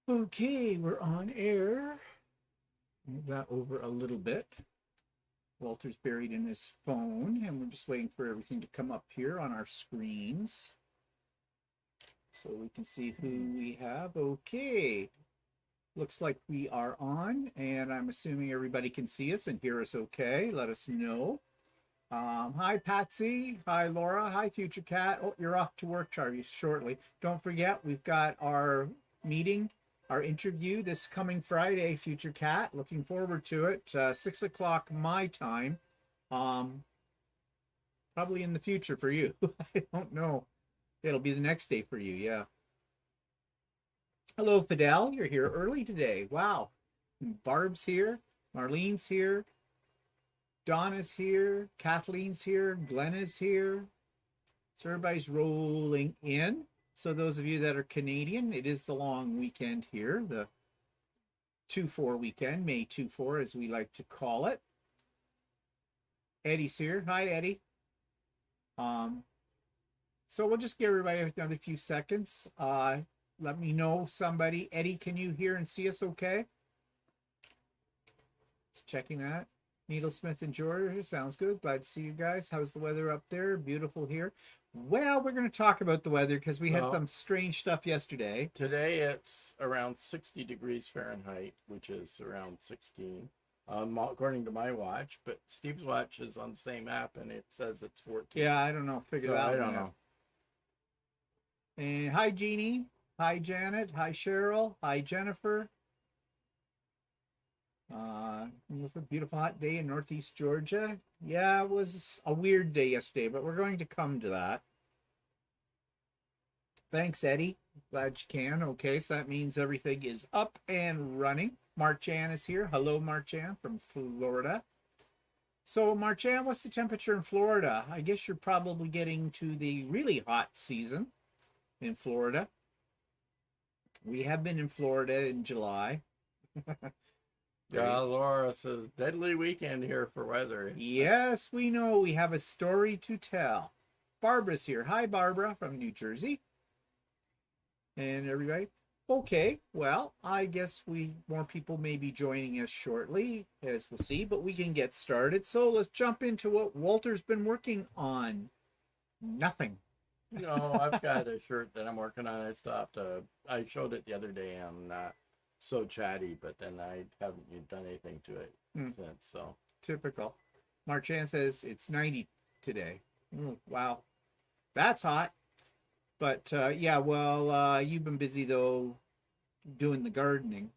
Okay, we're on air. Move that over a little bit. Walter's buried in his phone, and we're just waiting for everything to come up here on our screens so we can see who we have. Okay, looks like we are on, and I'm assuming everybody can see us and hear us okay. Let us know. Hi, Patsy. Hi, Laura. Hi, Future Cat. Oh, you're off to work, Charlie, shortly. Don't forget, we've got our meeting, our interview this coming Friday, Future Cat. Looking forward to it. 6 o'clock my time. Um, Probably in the future for you. I don't know. It'll be the next day for you. Yeah. Hello, Fidel. You're here early today. Wow. Barb's here. Marlene's here. Donna's here. Kathleen's here. Glenna's here. So everybody's rolling in. So those of you that are Canadian, it is the long weekend here, the 2-4 weekend, May 2-4 as we like to call it. Eddie's here. Hi, Eddie. So we'll just give everybody another few seconds. Let me know somebody. Eddie, can you hear and see us okay? Just checking that. Needlesmith and Georgia, sounds good. Glad to see you guys. How's the weather up there? Beautiful here. Well, we're going to talk about the weather because we had some strange stuff yesterday. Today it's around 60 degrees Fahrenheit, which is around 16, according to my watch. But Steve's watch is on the same app, and it says it's 14. Yeah, I don't know. Figure it out. I don't know. And hi, Jeannie. Hi, Janet. Hi, Cheryl. Hi, Jennifer. It was a beautiful hot day in Northeast Georgia. Yeah, it was a weird day yesterday, but we're going to come to that. Thanks, Eddie. Glad you can. Okay, so that means everything is up and running. Marchan is here. Hello, Marchan from Florida. So, Marchan, what's the temperature in Florida? I guess you're probably getting to the really hot season in Florida. We have been in Florida in July. Yeah, Laura says, deadly weekend here for weather. Yes, we know. We have a story to tell. Barbara's here. Hi, Barbara from New Jersey. And everybody. Okay, well, I guess more people may be joining us shortly, as we'll see, but we can get started. So let's jump into what Walter's been working on. Nothing. No, I've got a shirt that I'm working on. I showed it the other day on So Chatty, but then I haven't done anything to it since. So typical. Marchand says it's 90 today. Wow, that's hot. But yeah, well, you've been busy though doing the gardening.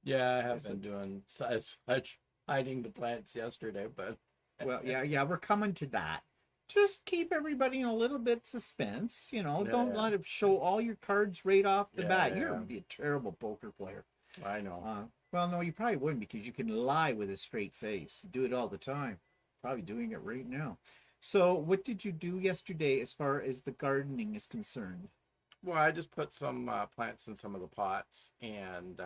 Yeah, I have been doing such hiding the plants yesterday, but well, yeah, we're coming to that. Just keep everybody in a little bit suspense. Don't let it show all your cards right off the bat. You're gonna be a terrible poker player. I know. Well, no, you probably wouldn't because you can lie with a straight face. You do it all the time. Probably doing it right now. So what did you do yesterday as far as the gardening is concerned? Well, I just put some plants in some of the pots and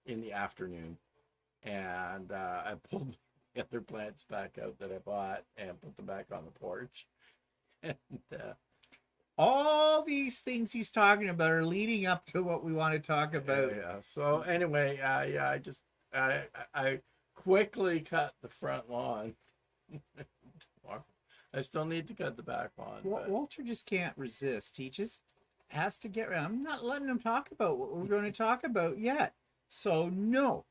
in the afternoon, and I pulled the other plants back out that I bought and put them back on the porch. And all these things he's talking about are leading up to what we want to talk about. Yeah. So anyway, I quickly cut the front lawn. I still need to cut the back lawn. Walter just can't resist. He just has to get around. I'm not letting him talk about what we're going to talk about yet. So no.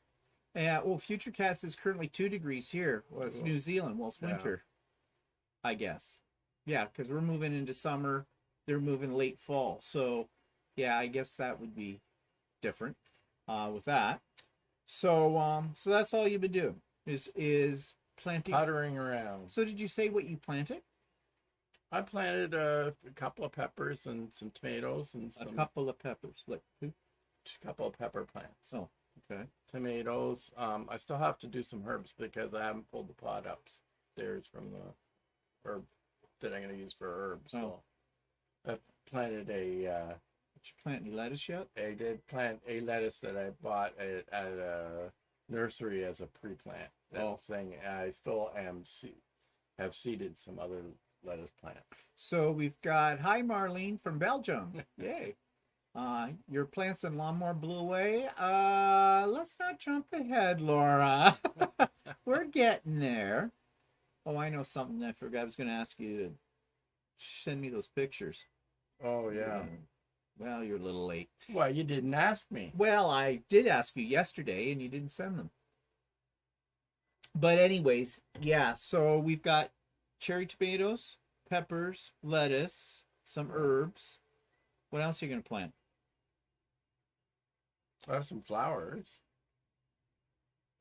Well, Future Cats is currently 2 degrees here. Well, it's New Zealand. Well, it's winter, I guess. Yeah, because we're moving into summer. They're moving late fall. So, yeah, I guess that would be different with that. So, so that's all you've been doing is planting, puttering around. So, did you say what you planted? I planted a couple of peppers and some tomatoes and a couple of peppers. Like a couple of pepper plants. Oh, okay. Tomatoes. I still have to do some herbs because I haven't pulled the pot upstairs from the herb that I'm going to use for herbs. Oh. So I planted a. Did you plant any lettuce yet? I did plant a lettuce that I bought at a nursery as a pre-plant. Thing. I still have seeded some other lettuce plants. So we've got hi Marlene from Belgium. Yay. Your plants and lawnmower blew away. Let's not jump ahead, Laura. We're getting there. Oh, I know something I forgot. I was going to ask you to send me those pictures. Oh, yeah. Well, you're a little late. Well, you didn't ask me. Well, I did ask you yesterday and you didn't send them. But anyways, yeah, so we've got cherry tomatoes, peppers, lettuce, some herbs. What else are you going to plant? I have some flowers.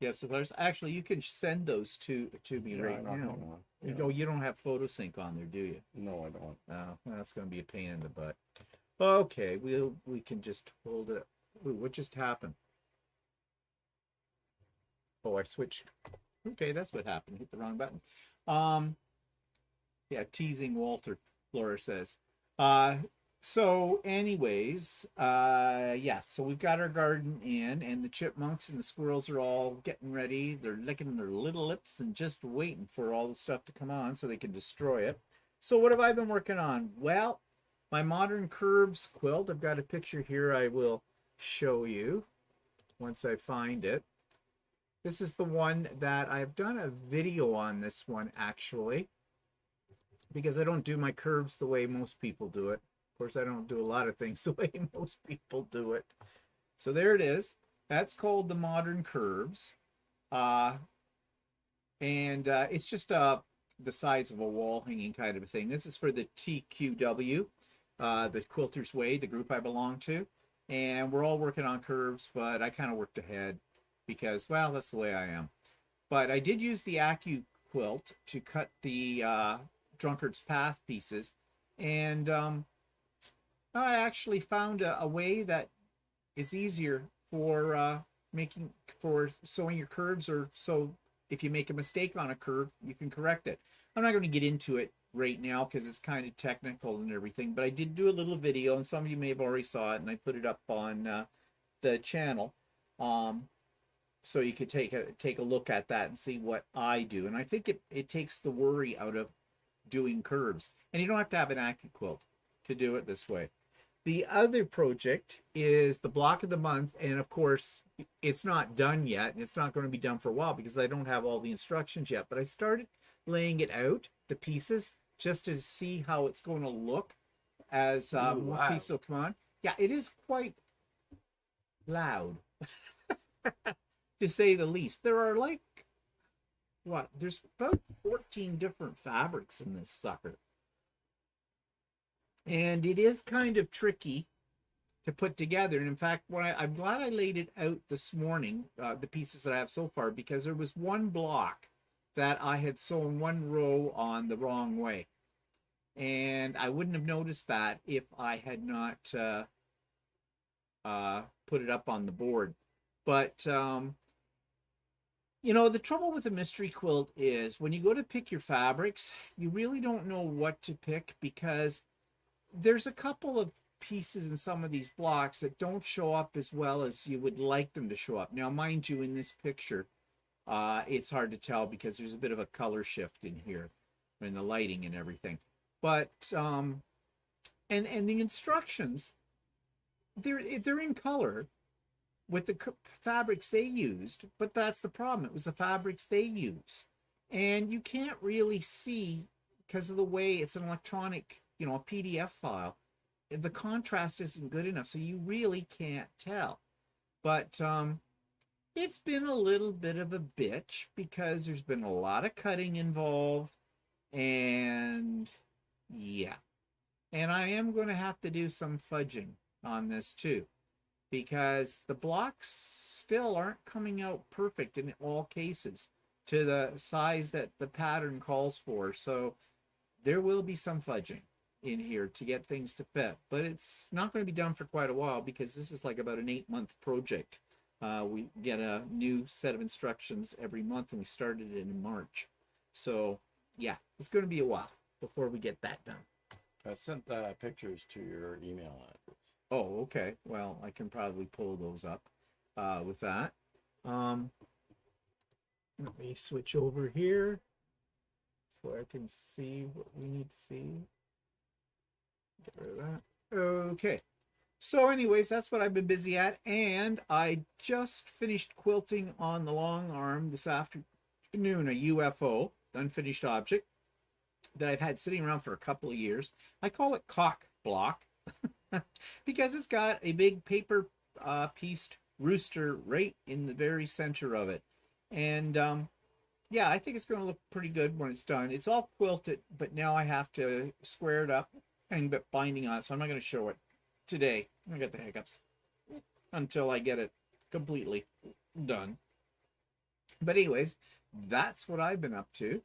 You have some flowers. Actually, you can send those to me right now. You don't have PhotoSync on there, do you? No, I don't. Oh, well, that's going to be a pain in the butt. Okay, we can just hold it. Ooh, what just happened? Oh, I switched. Okay, that's what happened. Hit the wrong button. Yeah, teasing Walter, Laura says. So anyways, yeah, so we've got our garden in, and the chipmunks and the squirrels are all getting ready. They're licking their little lips and just waiting for all the stuff to come on so they can destroy it. So what have I been working on? Well, my modern curves quilt. I've got a picture here I will show you once I find it. This is the one that I've done a video on, this one actually, because I don't do my curves the way most people do it. Of course, I don't do a lot of things the way most people do it. So there it is. That's called the Modern Curves. It's just the size of a wall hanging kind of a thing. This is for the TQW, the Quilters Way, the group I belong to. And we're all working on curves, but I kind of worked ahead because, well, that's the way I am. But I did use the Accuquilt to cut the Drunkard's Path pieces. And I actually found a way that is easier for sewing your curves, or so if you make a mistake on a curve, you can correct it. I'm not going to get into it right now because it's kind of technical and everything, but I did do a little video, and some of you may have already saw it, and I put it up on the channel, so you could take a look at that and see what I do. And I think it takes the worry out of doing curves, and you don't have to have an Accuquilt to do it this way. The other project is the block of the month, and of course it's not done yet, and it's not going to be done for a while because I don't have all the instructions yet, but I started laying it out, the pieces, just to see how it's going to look as more pieces will come on. Yeah, it is quite loud to say the least. There are there's about 14 different fabrics in this sucker. And it is kind of tricky to put together. And in fact, I'm glad I laid it out this morning, the pieces that I have so far, because there was one block that I had sewn one row on the wrong way. And I wouldn't have noticed that if I had not put it up on the board. But, you know, the trouble with a mystery quilt is when you go to pick your fabrics, you really don't know what to pick, because there's a couple of pieces in some of these blocks that don't show up as well as you would like them to show up. Now, mind you, in this picture, it's hard to tell because there's a bit of a color shift in here in the lighting and everything. But, and the instructions, they're in color with the fabrics they used, but that's the problem. It was the fabrics they use. And you can't really see, because of the way it's an electronic, you know, a PDF file, the contrast isn't good enough, so you really can't tell. But it's been a little bit of a bitch because there's been a lot of cutting involved, and yeah. And I am going to have to do some fudging on this too, because the blocks still aren't coming out perfect in all cases to the size that the pattern calls for. So there will be some fudging in here to get things to fit, but it's not going to be done for quite a while because this is like about an 8-month project. We get a new set of instructions every month, and we started it in March. So yeah, it's going to be a while before we get that done. I sent pictures to your email address. Oh, okay. Well, I can probably pull those up with that. Let me switch over here so I can see what we need to see. Get rid of that. Okay. So anyways, that's what I've been busy at. And I just finished quilting on the long arm this afternoon, a UFO, unfinished object, that I've had sitting around for a couple of years. I call it cock block because it's got a big paper pieced rooster right in the very center of it. And yeah, I think it's going to look pretty good when it's done. It's all quilted, but now I have to square it up and put binding on it. So I'm not going to show it today. I got the hiccups until I get it completely done. But anyways, that's what I've been up to.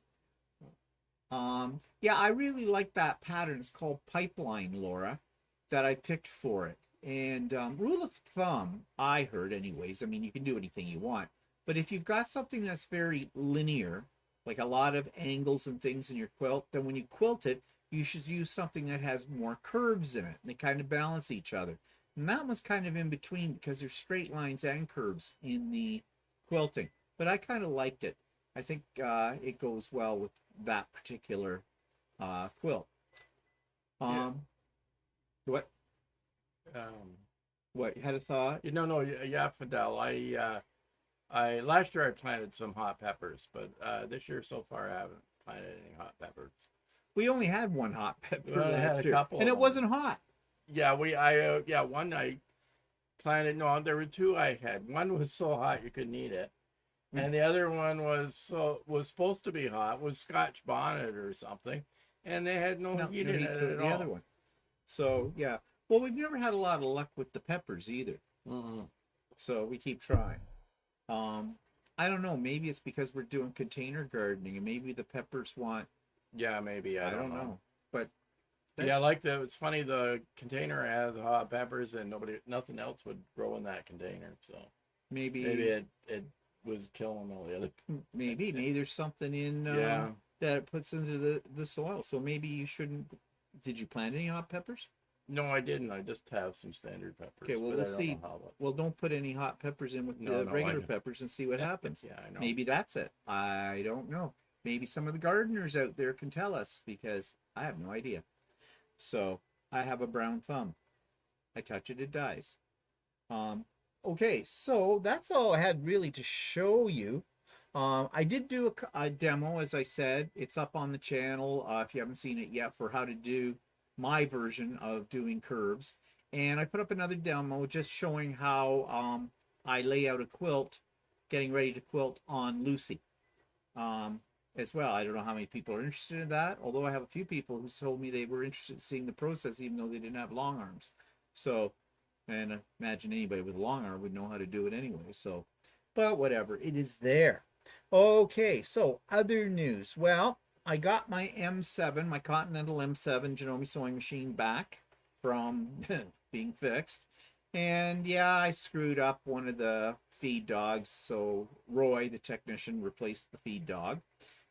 Yeah, I really like that pattern. It's called Pipeline, Laura, that I picked for it. And rule of thumb, I heard anyways, I mean, you can do anything you want, but if you've got something that's very linear, like a lot of angles and things in your quilt, then when you quilt it, you should use something that has more curves in it. They kind of balance each other. And that one's kind of in between because there's straight lines and curves in the quilting. But I kind of liked it. I think it goes well with that particular quilt. Yeah. What? Um, What? You had a thought? no, yeah, Fidel. I last year I planted some hot peppers, but this year so far I haven't planted any hot peppers. We only had one hot pepper Well, I had last a year, couple and of it them. wasn't hot. Yeah, one I planted. No, there were two I had. One was so hot you couldn't eat it, and the other one was supposed to be hot, was Scotch bonnet or something, and they had no heat No in heat it to it, at the all. other one. So yeah, well, we've never had a lot of luck with the peppers either. Mm-mm. So we keep trying. Um, I don't know. Maybe it's because we're doing container gardening, and maybe the peppers want. Yeah, maybe I don't know. But Yeah, I like the. It's funny the container has hot peppers and nothing else would grow in that container. So maybe it was killing all the other. maybe there's something in Yeah. that it puts into the soil. So maybe you shouldn't. Did you plant any hot peppers? No, I didn't. I just have some standard peppers. Okay, well, but we'll I don't see. know how much. Well, don't put any hot peppers in with No, the regular I- peppers and see what happens. Yeah, I know. Maybe that's it. I don't know. Maybe some of the gardeners out there can tell us because I have no idea. So I have a brown thumb. I touch it, it dies. Okay, so that's all I had really to show you. I did do a demo, as I said. It's up on the channel if you haven't seen it yet for how to do my version of doing curves. And I put up another demo just showing how I lay out a quilt, getting ready to quilt on Lucy as well. I don't know how many people are interested in that, although I have a few people who told me they were interested in seeing the process even though they didn't have long arms. So, and imagine anybody with a long arm would know how to do it anyway. So, but whatever, it is there. Okay, so other news. Well, I got my M7, my Continental M7 Janome sewing machine back from being fixed. And yeah, I screwed up one of the feed dogs. So Roy, the technician, replaced the feed dog.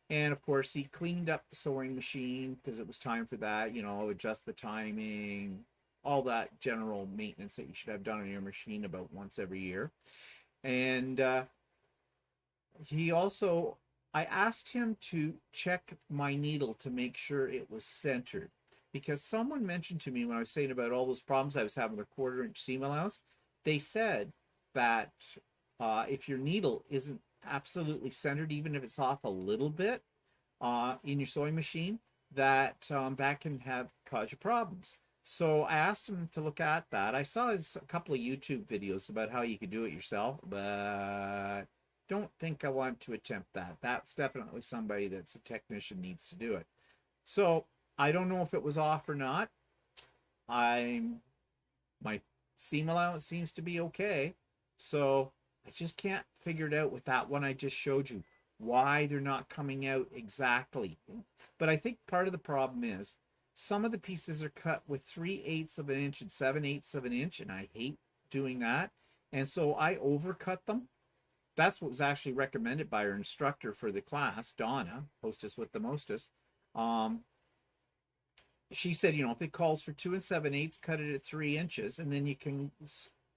And of course, he cleaned up the sewing machine because it was time for that, you know, adjust the timing, all that general maintenance that you should have done on your machine about once every year. And he also, I asked him to check my needle to make sure it was centered. Because someone mentioned to me when I was saying about all those problems I was having with 1/4 inch seam allowance, they said that if your needle isn't absolutely centered, even if it's off a little bit in your sewing machine, that that can cause you problems. So I asked him to look at that. I saw a couple of YouTube videos about how you could do it yourself, but don't think I want to attempt that. That's definitely somebody that's a technician needs to do it. So I don't know if it was off or not. My seam allowance seems to be okay. So I just can't figure it out with that one I just showed you, why they're not coming out exactly. But I think part of the problem is some of the pieces are cut with 3/8 of an inch and 7/8 of an inch, and I hate doing that. And so I overcut them. That's what was actually recommended by our instructor for the class, Donna, hostess with the mostest. She said, you know, if it calls for 2 7/8, cut it at 3 inches, and then you can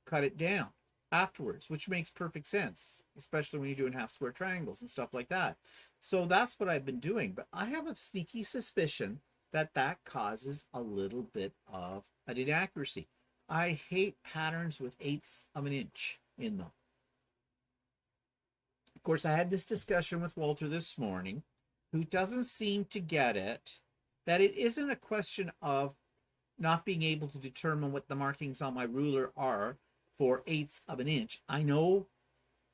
cut it down afterwards, which makes perfect sense, especially when you're doing half square triangles and stuff like that. So that's what I've been doing. But I have a sneaky suspicion that that causes a little bit of an inaccuracy. I hate patterns with eighths of an inch in them. Of course, I had this discussion with Walter this morning, who doesn't seem to get it, that it isn't a question of not being able to determine what the markings on my ruler are for eighths of an inch. I know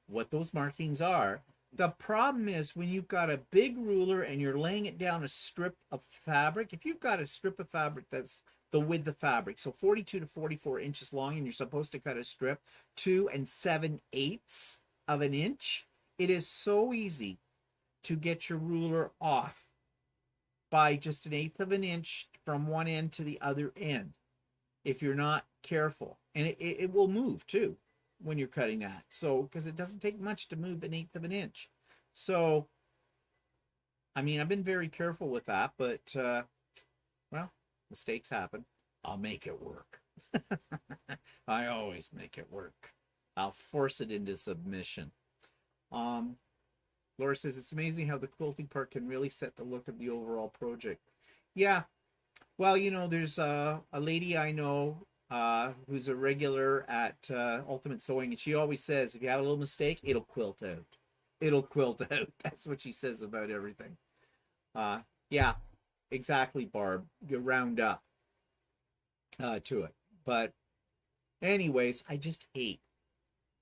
what those markings are. The problem is when you've got a big ruler and you're laying it down a strip of fabric, if you've got a strip of fabric that's the width of fabric, so 42 to 44 inches long, and you're supposed to cut a strip 2 7/8 of an inch, it is so easy to get your ruler off by just an eighth of an inch from one end to the other end if you're not careful. And it will move too when you're cutting that. So, because it doesn't take much to move an eighth of an inch. So, I mean, I've been very careful with that, but, well, mistakes happen. I'll make it work. I always make it work. I'll force it into submission. Laura says, it's amazing how the quilting part can really set the look of the overall project. Yeah. Well, you know, there's a lady I know who's a regular at Ultimate Sewing, and she always says, if you have a little mistake, it'll quilt out. It'll quilt out. That's what she says about everything. Yeah, exactly, Barb. You round up to it. But anyways, I just hate.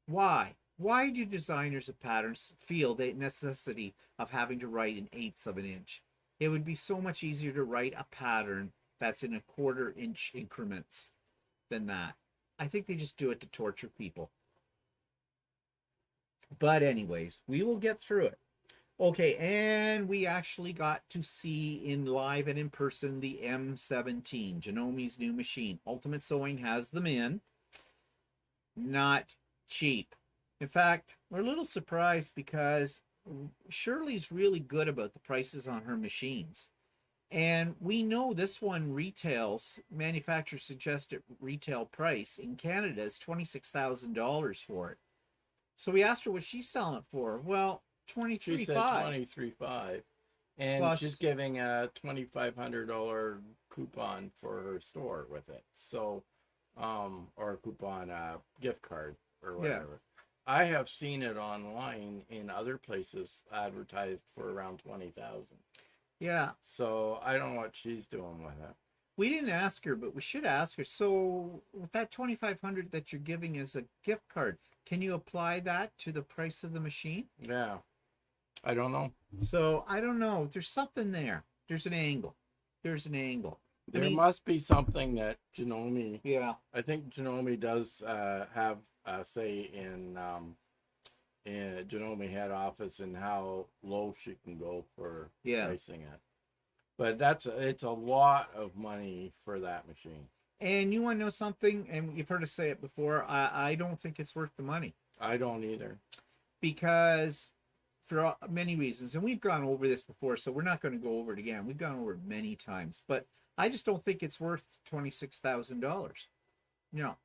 Why? Why do designers of patterns feel the necessity of having to write in eighths of an inch? It would be so much easier to write a pattern that's in a 1/4 inch increments than that. I think they just do it to torture people. But anyways, we will get through it. Okay, and we actually got to see in live and in person the M17, Janomi's new machine. Ultimate Sewing has them in. Not cheap. In fact, we're a little surprised because Shirley's really good about the prices on her machines. And we know this one retails, manufacturer suggested retail price in Canada is $26,000 for it. So we asked her what she's selling it for. Well, $23,500. She said $23,500. And Plus, she's giving a $2,500 coupon for her store with it. So, or a coupon, gift card or whatever. Yeah. I have seen it online in other places advertised for around 20,000. Yeah. So I don't know what she's doing with it. We didn't ask her, but we should ask her. So with that $2,500 that you're giving as a gift card, can you apply that to the price of the machine? Yeah. I don't know. So I don't know. There's something there. There's an angle. There's an angle. There must be something that Janome. Yeah. I think Janome does have say in Janome head office and how low she can go for pricing it. But it's a lot of money for that machine. And you want to know something? And you've heard us say it before. I don't think it's worth the money. I don't either. Because for many reasons, and we've gone over this before, so we're not going to go over it again. We've gone over it many times, but I just don't think it's worth $26,000. No.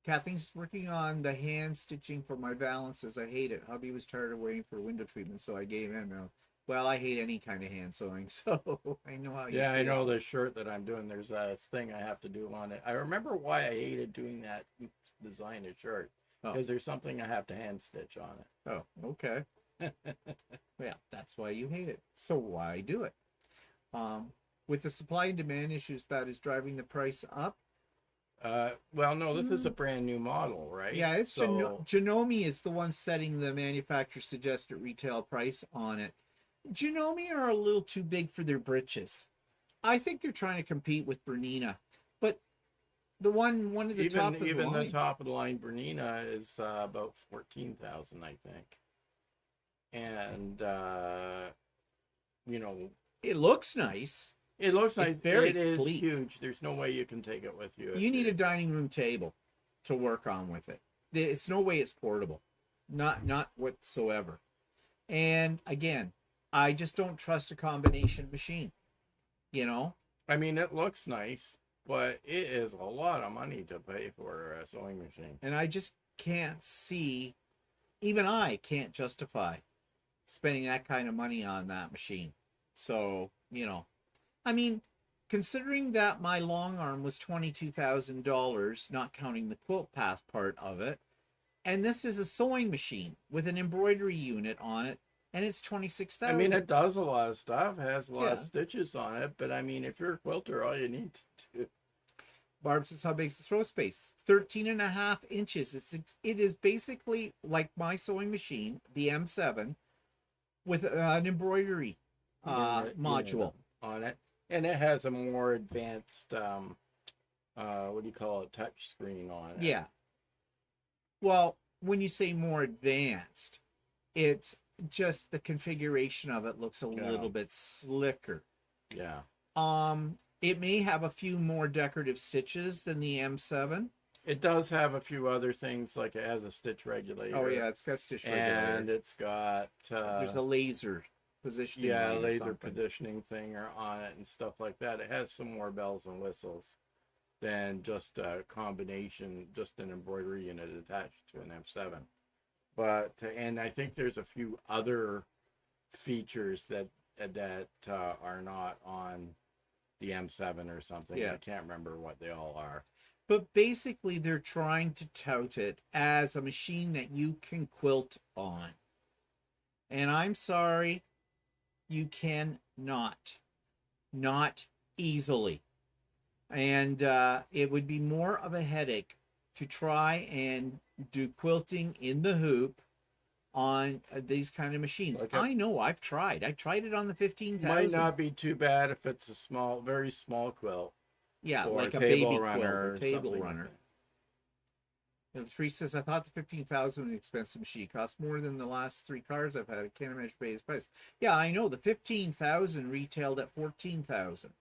Kathleen's working on the hand stitching for my valances. I hate it. Hubby was tired of waiting for window treatment, so I gave in. Well, I hate any kind of hand sewing, so I know how you feel. I know the shirt that I'm doing. There's a thing I have to do on it. I remember why I hated doing that design of shirt. Because there's something I have to hand stitch on it. Oh, okay. Yeah, that's why you hate it. So why do it? With the supply and demand issues, that is driving the price up. Well, no, this is a brand new model, right? Yeah, it's Janome is the one setting the manufacturer suggested retail price on it. Janome are a little too big for their britches. I think they're trying to compete with Bernina, but the one at the top of the line. Even the top of the line Bernina is about 14,000, I think. And it looks nice. It looks nice. It is huge. There's no way you can take it with you. You need a dining room table to work on with it. It's no way it's portable. Not whatsoever. And again, I just don't trust a combination machine. I mean, it looks nice, but it is a lot of money to pay for a sewing machine. And I just can't see, even I can't justify spending that kind of money on that machine. So, I mean, considering that my long arm was $22,000, not counting the quilt path part of it, and this is a sewing machine with an embroidery unit on it, and it's 26,000. I mean, it does a lot of stuff, has a lot of Yeah. stitches on it, but I mean, if you're a quilter, all you need to do. Barb says, how big's the throw space? 13.5 inches. It is basically like my sewing machine, the M7, with an embroidery module on it, and it has a more advanced what do you call it, touch screen on it. Yeah. Well, when you say more advanced, it's just the configuration of it looks a little bit slicker. Yeah. It may have a few more decorative stitches than the M7. It does have a few other things, like it has a stitch regulator. Oh yeah, it's got stitch regulator. And it's got there's a laser positioning. Yeah, laser positioning thing on it and stuff like that. It has some more bells and whistles than just a combination, just an embroidery unit attached to an M7. But and I think there's a few other features that are not on the M7 or something. Yeah. I can't remember what they all are. But basically, they're trying to tout it as a machine that you can quilt on. And I'm sorry, you cannot. Not easily. And it would be more of a headache to try and do quilting in the hoop on these kind of machines. I know, I've tried. I tried it on the 15,000. Might not be too bad if it's a small, very small quilt. Yeah, or like a table baby runner quilt, a table runner. And Free says, I thought the 15,000 was an expensive machine. Cost more than the last 3 cars I've had. I can't imagine paying this price. Yeah, I know. The 15,000 retailed at 14,000.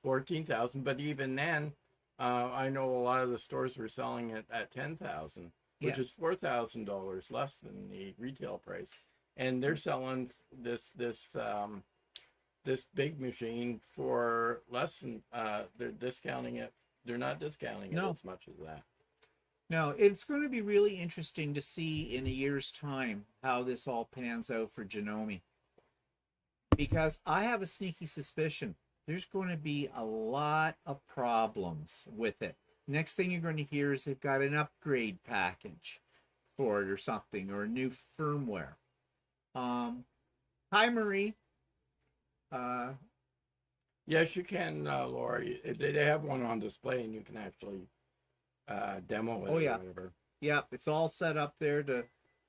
14,000, but even then, I know a lot of the stores were selling it at 10,000, which is $4,000 less than the retail price, and they're selling this big machine for less than. They're discounting it. They're not discounting it as much as that. No, it's going to be really interesting to see in a year's time how this all pans out for Janome, because I have a sneaky suspicion there's going to be a lot of problems with it. Next thing you're going to hear is they've got an upgrade package for it or something, or a new firmware. Hi, Marie. Yes, you can, Laura. They have one on display, and you can actually demo it. Oh, yeah. Or whatever. Yep, it's all set up there to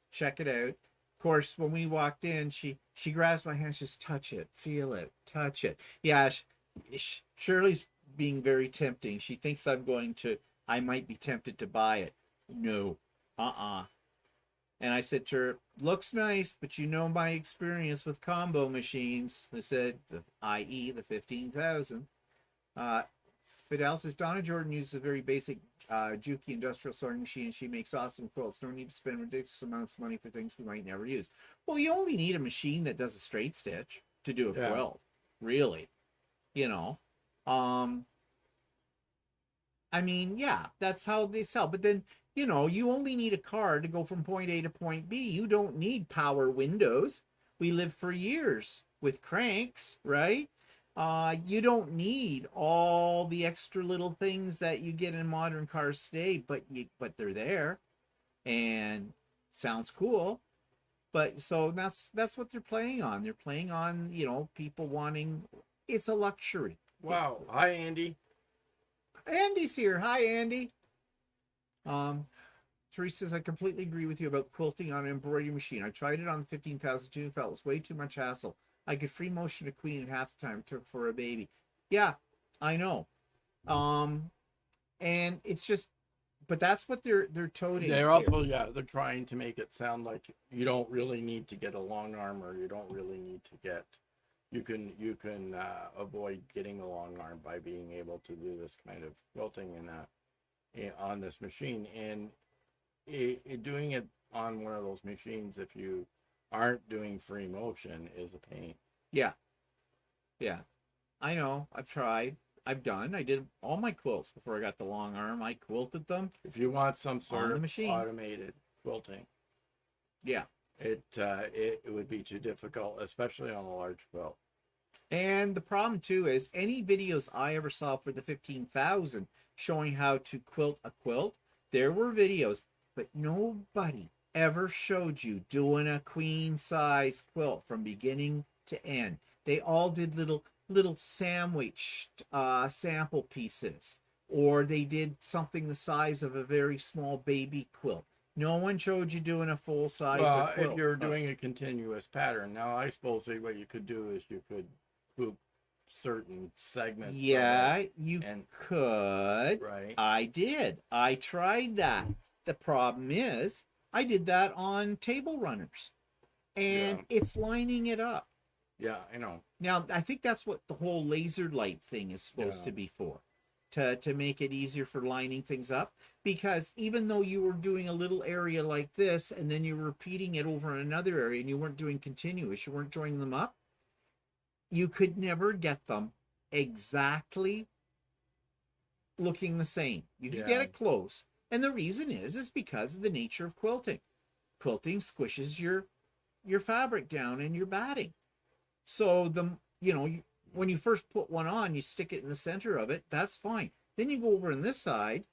check it out. Of course, when we walked in, she grabs my hand, just touch it, feel it, touch it. Yeah, Shirley's being very tempting. She thinks I might be tempted to buy it. No, And I said to her, looks nice, but you know my experience with combo machines. I said, i.e. the 15,000. Fidel says, Donna Jordan uses a very basic Juki industrial sewing machine. She makes awesome quilts. No need to spend ridiculous amounts of money for things we might never use. Well, you only need a machine that does a straight stitch to do a quilt, really. You know, I mean, yeah, that's how they sell. But then, you know, you only need a car to go from point A to point B. You don't need power windows. We lived for years with cranks, right? You don't need all the extra little things that you get in modern cars today, but they're there, and sounds cool. But so that's what they're playing on. They're playing on, you know, people wanting. It's a luxury. Wow. Hi, Andy. Andy's here. Hi, Andy. Teresa says, I completely agree with you about quilting on an embroidery machine. I tried it on the 15,000 too and felt it was way too much hassle. I could free motion a queen in half the time it took for a baby. Yeah, I know. And it's just, but that's what they're toting. They're also, they're trying to make it sound like you don't really need to get a long arm, or you don't really need to get, you can avoid getting a long arm by being able to do this kind of quilting on this machine. And doing it on one of those machines, if you aren't doing free motion, is a pain. Yeah. I know. I've tried. I did all my quilts before I got the long arm. I quilted them. If you want some sort of machine. Automated quilting, yeah, it would be too difficult, especially on a large quilt. And the problem too is any videos I ever saw for the 15,000 showing how to quilt a quilt, there were videos, but nobody ever showed you doing a queen size quilt from beginning to end. They all did little sandwiched sample pieces, or they did something the size of a very small baby quilt. No one showed you doing a full size Well, quilt. if you're doing a continuous pattern, now I suppose what you could do is you could hoop certain segments. Yeah, you and could. right. I did. I tried that. The problem is, I did that on table runners, and Yeah. it's lining it up. Yeah, I know. Now, I think that's what the whole laser light thing is supposed Yeah. to be for, to make it easier for lining things up. Because even though you were doing a little area like this, and then you were repeating it over in another area, and you weren't doing continuous, you weren't joining them up, you could never get them exactly looking the same. You could get Yeah. it close. And the reason is because of the nature of quilting. Quilting squishes your fabric down and your batting. So when you first put one on, you stick it in the center of it. That's fine. Then you go over on this side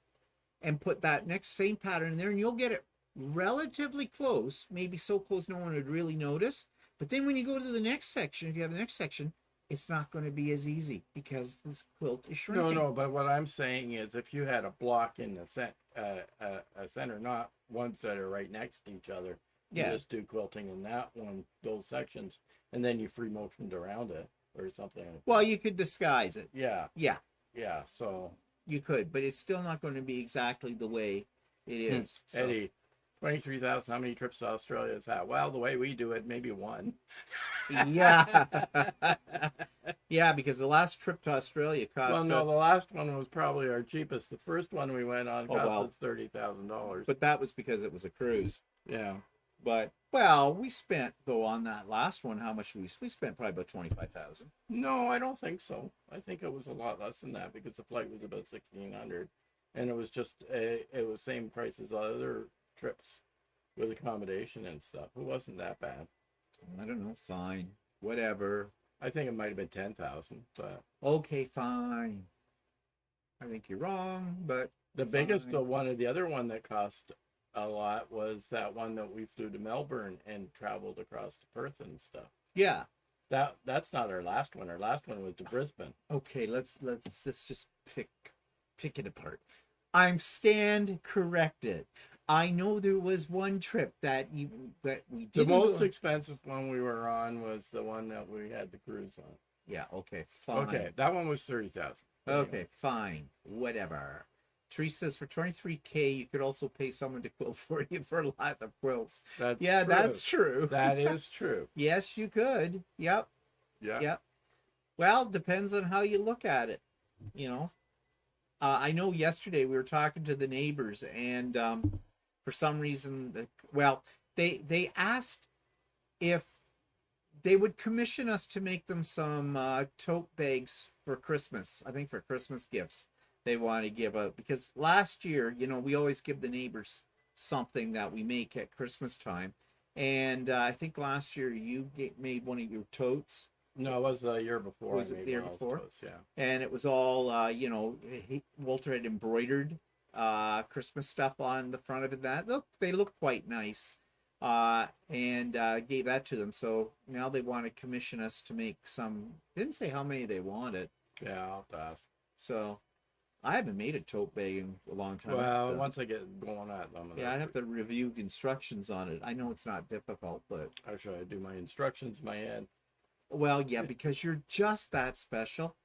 and put that next same pattern in there, and you'll get it relatively close, maybe so close no one would really notice. But then when you go to the next section, if you have the next section, it's not going to be as easy because this quilt is shrinking. No, but what I'm saying is if you had a block in the a center, not ones that are right next to each other, you just do quilting in that one, those sections, and then you free motioned around it or something. Well, you could disguise it. Yeah. Yeah. Yeah, so. You could, but it's still not going to be exactly the way it is. So. Eddie, 23,000, how many trips to Australia is that? Well, the way we do it, maybe one. Yeah. Yeah, because the last trip to Australia cost Well, no, us, the last one was probably our cheapest. The first one we went on cost wow. us $30,000. but that was because it was a cruise. Yeah. But, well, we spent, though, on that last one, how much we spent? Probably about 25,000. No, I don't think so. I think it was a lot less than that because the flight was about 1,600, and it was just it was same price as other trips with accommodation and stuff. It wasn't that bad. I don't know. Fine. Whatever. I think it might have been 10,000, but Okay, fine. I think you're wrong, but the biggest one of the other one that cost a lot was that one that we flew to Melbourne and traveled across to Perth and stuff. yeah. That's not our last one. Our last one was to Brisbane. Okay, let's just pick it apart. I'm stand corrected. I know there was one trip that we did. The most expensive one we were on was the one that we had the cruise on. Yeah. Okay. Fine. Okay, that one was 30,000. Okay. Fine. Whatever. Teresa says for 23K, you could also pay someone to quilt for you for a lot of quilts. That's Yeah, true. that's true. That is true. Yes, you could. Yep. Yeah. Yep. Well, depends on how you look at it. You know, I know yesterday we were talking to the neighbors, and for some reason, they asked if they would commission us to make them some tote bags for Christmas. I think for Christmas gifts they want to give out, because last year, we always give the neighbors something that we make at Christmas time, and I think last year you made one of your totes. No, it was the year before. Was it the year before? Yeah. And it was all Walter had embroidered Christmas stuff on the front of it. They look quite nice, and gave that to them. So now they want to commission us to make some. Didn't say how many they wanted. Yeah, I'll have to ask. So I haven't made a tote bag in a long time. Well, once I get going at them. Yeah, I'd have to review instructions on it. I know it's not difficult, but Actually, I do my instructions in my head. well, yeah, because you're just that special.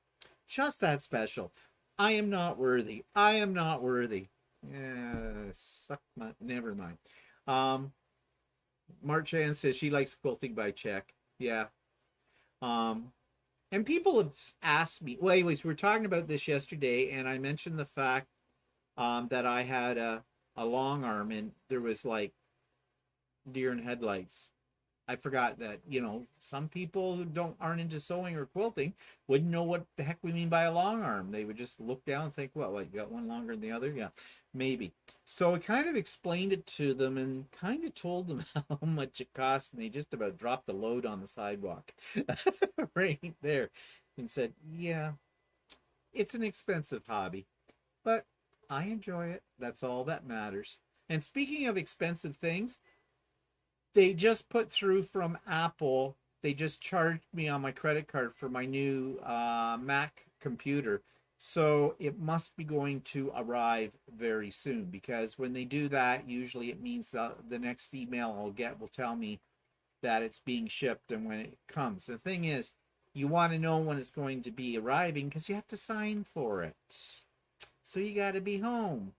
Just that special. I am not worthy. I am not worthy. Yeah, never mind. Marchan says she likes quilting by check. Yeah. And people have asked me, well, anyways, we were talking about this yesterday, and I mentioned the fact that I had a long arm, and there was like deer in headlights. I forgot that, some people who aren't into sewing or quilting wouldn't know what the heck we mean by a long arm. They would just look down and think, well, you got one longer than the other? Yeah. Maybe. So I kind of explained it to them and kind of told them how much it cost, and they just about dropped the load on the sidewalk right there and said, yeah, it's an expensive hobby, but I enjoy it. That's all that matters. And speaking of expensive things, they just put through from Apple, they just charged me on my credit card for my new Mac computer. So it must be going to arrive very soon, because when they do that, usually it means the next email I'll get will tell me that it's being shipped and when it comes. The thing is, you want to know when it's going to be arriving because you have to sign for it. So you got to be home.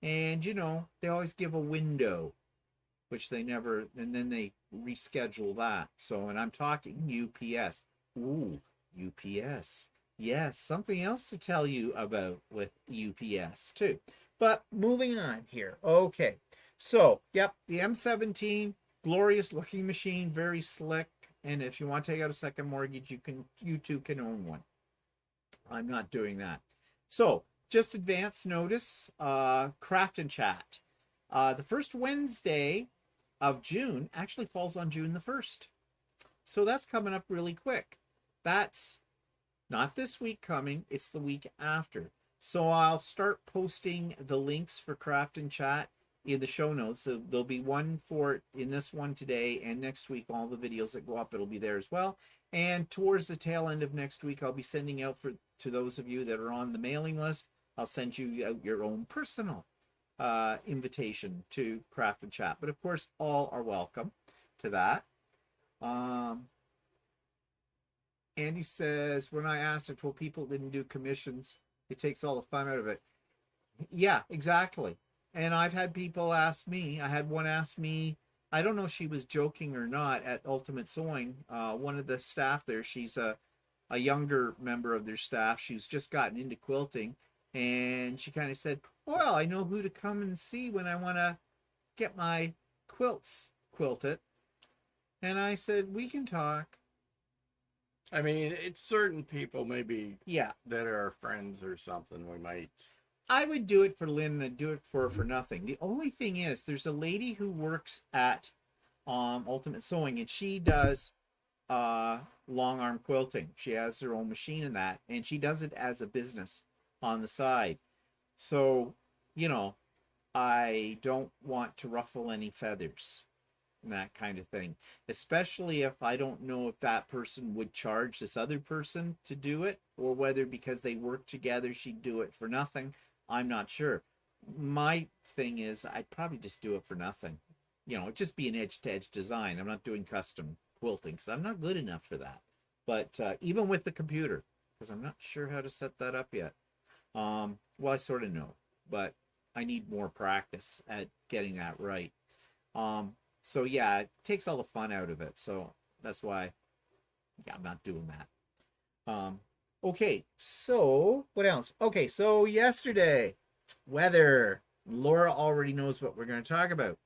And, you know, they always give a window, which they never, and then they reschedule that. So, and I'm talking UPS. Ooh, UPS. Yes, something else to tell you about with UPS too. But moving on here. Okay. So, yep, the M17, glorious looking machine, very slick. And if you want to take out a second mortgage, you too can own one. I'm not doing that. So, just advance notice, Craft and Chat. The first Wednesday of June actually falls on June the 1st. So that's coming up really quick. That's not this week coming, it's the week after. So I'll start posting the links for Craft and Chat in the show notes. So there'll be one for it in this one today, and next week all the videos that go up, it'll be there as well. And towards the tail end of next week, I'll be sending out to those of you that are on the mailing list, I'll send you out your own personal invitation to Craft and Chat. But of course, all are welcome to that. Andy says, when I asked, I told people didn't do commissions. It takes all the fun out of it. Yeah, exactly. And I've had people ask me, I had one ask me, I don't know if she was joking or not, at Ultimate Sewing. One of the staff there, she's a younger member of their staff. She's just gotten into quilting. And she kind of said, well, I know who to come and see when I want to get my quilts quilted. And I said, we can talk. I mean, it's certain people maybe, yeah, that are friends or something. We might. I would do it for Lynn and I'd do it for her for nothing. The only thing is, there's a lady who works at Ultimate Sewing, and she does long arm quilting. She has her own machine in that, and she does it as a business on the side. So, you know, I don't want to ruffle any feathers and that kind of thing, especially if I don't know if that person would charge this other person to do it, or whether because they work together she'd do it for nothing. I'm not sure. My thing is, I'd probably just do it for nothing. You know, it'd just be an edge-to-edge design. I'm not doing custom quilting because I'm not good enough for that. But even with the computer, because I'm not sure how to set that up yet. Well, I sort of know, but I need more practice at getting that right. So yeah, it takes all the fun out of it. So that's why, yeah, I'm not doing that. Okay, so what else? Okay, so yesterday, weather. Laura already knows what we're going to talk about.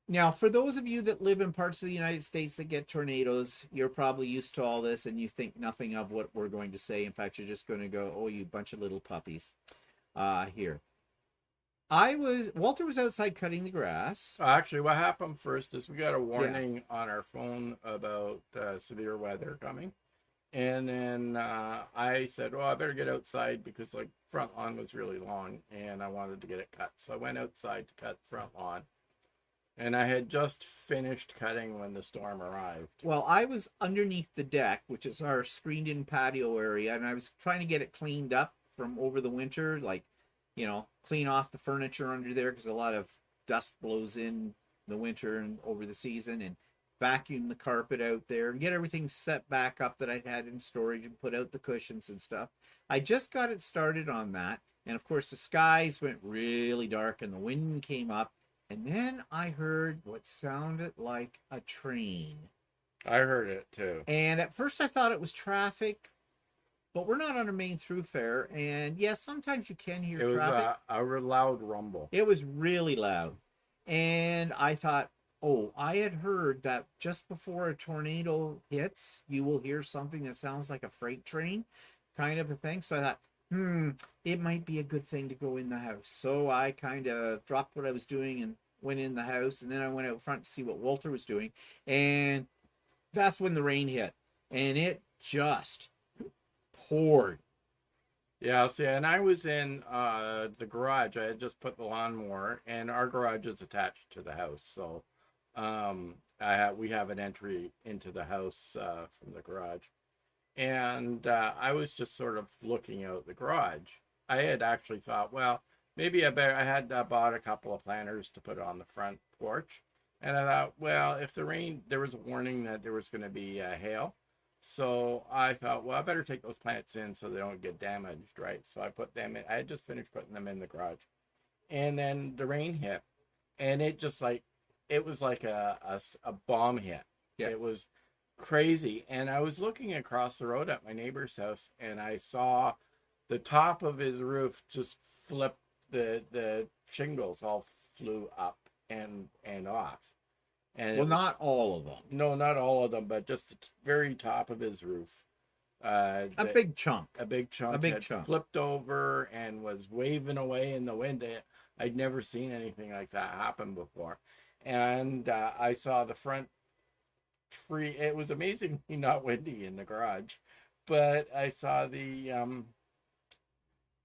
Now, for those of you that live in parts of the United States that get tornadoes, you're probably used to all this and you think nothing of what we're going to say. In fact, you're just going to go, oh, you bunch of little puppies here. Walter was outside cutting the grass. Actually, what happened first is we got a warning on our phone about severe weather coming. And then I said, well, I better get outside because like front lawn was really long and I wanted to get it cut. So I went outside to cut front lawn. And I had just finished cutting when the storm arrived. Well, I was underneath the deck, which is our screened-in patio area, and I was trying to get it cleaned up from over the winter, like, you know, clean off the furniture under there because a lot of dust blows in the winter and over the season, and vacuum the carpet out there and get everything set back up that I had in storage and put out the cushions and stuff. I just got it started on that, and of course the skies went really dark and the wind came up. And then I heard what sounded like a train. I heard it too. And at first I thought it was traffic, but we're not on a main thoroughfare. And yes, sometimes you can hear traffic. It was a loud rumble. It was really loud. And I thought, oh, I had heard that just before a tornado hits, you will hear something that sounds like a freight train kind of a thing. So I thought, it might be a good thing to go in the house. So I kind of dropped what I was doing and went in the house. And then I went out front to see what Walter was doing. And that's when the rain hit. And it just poured. Yeah, see, and I was in the garage. I had just put the lawnmower, and our garage is attached to the house. So we have an entry into the house from the garage. And I was just sort of looking out the garage. I had actually thought, well, maybe I had bought a couple of planters to put on the front porch. And I thought, well, if the rain, there was a warning that there was going to be hail. So I thought, well, I better take those plants in so they don't get damaged, right? So I put them in. I had just finished putting them in the garage. And then the rain hit. And it just like, it was like a bomb hit. Yeah. It was crazy. And I was looking across the road at my neighbor's house, and I saw the top of his roof just flip. The shingles all flew up and off. And well, not all of them. No, not all of them, but just the very top of his roof. A big chunk. A big chunk. A big chunk. Flipped over and was waving away in the wind. I'd never seen anything like that happen before. And I saw the front tree. It was amazingly not windy in the garage, but I saw we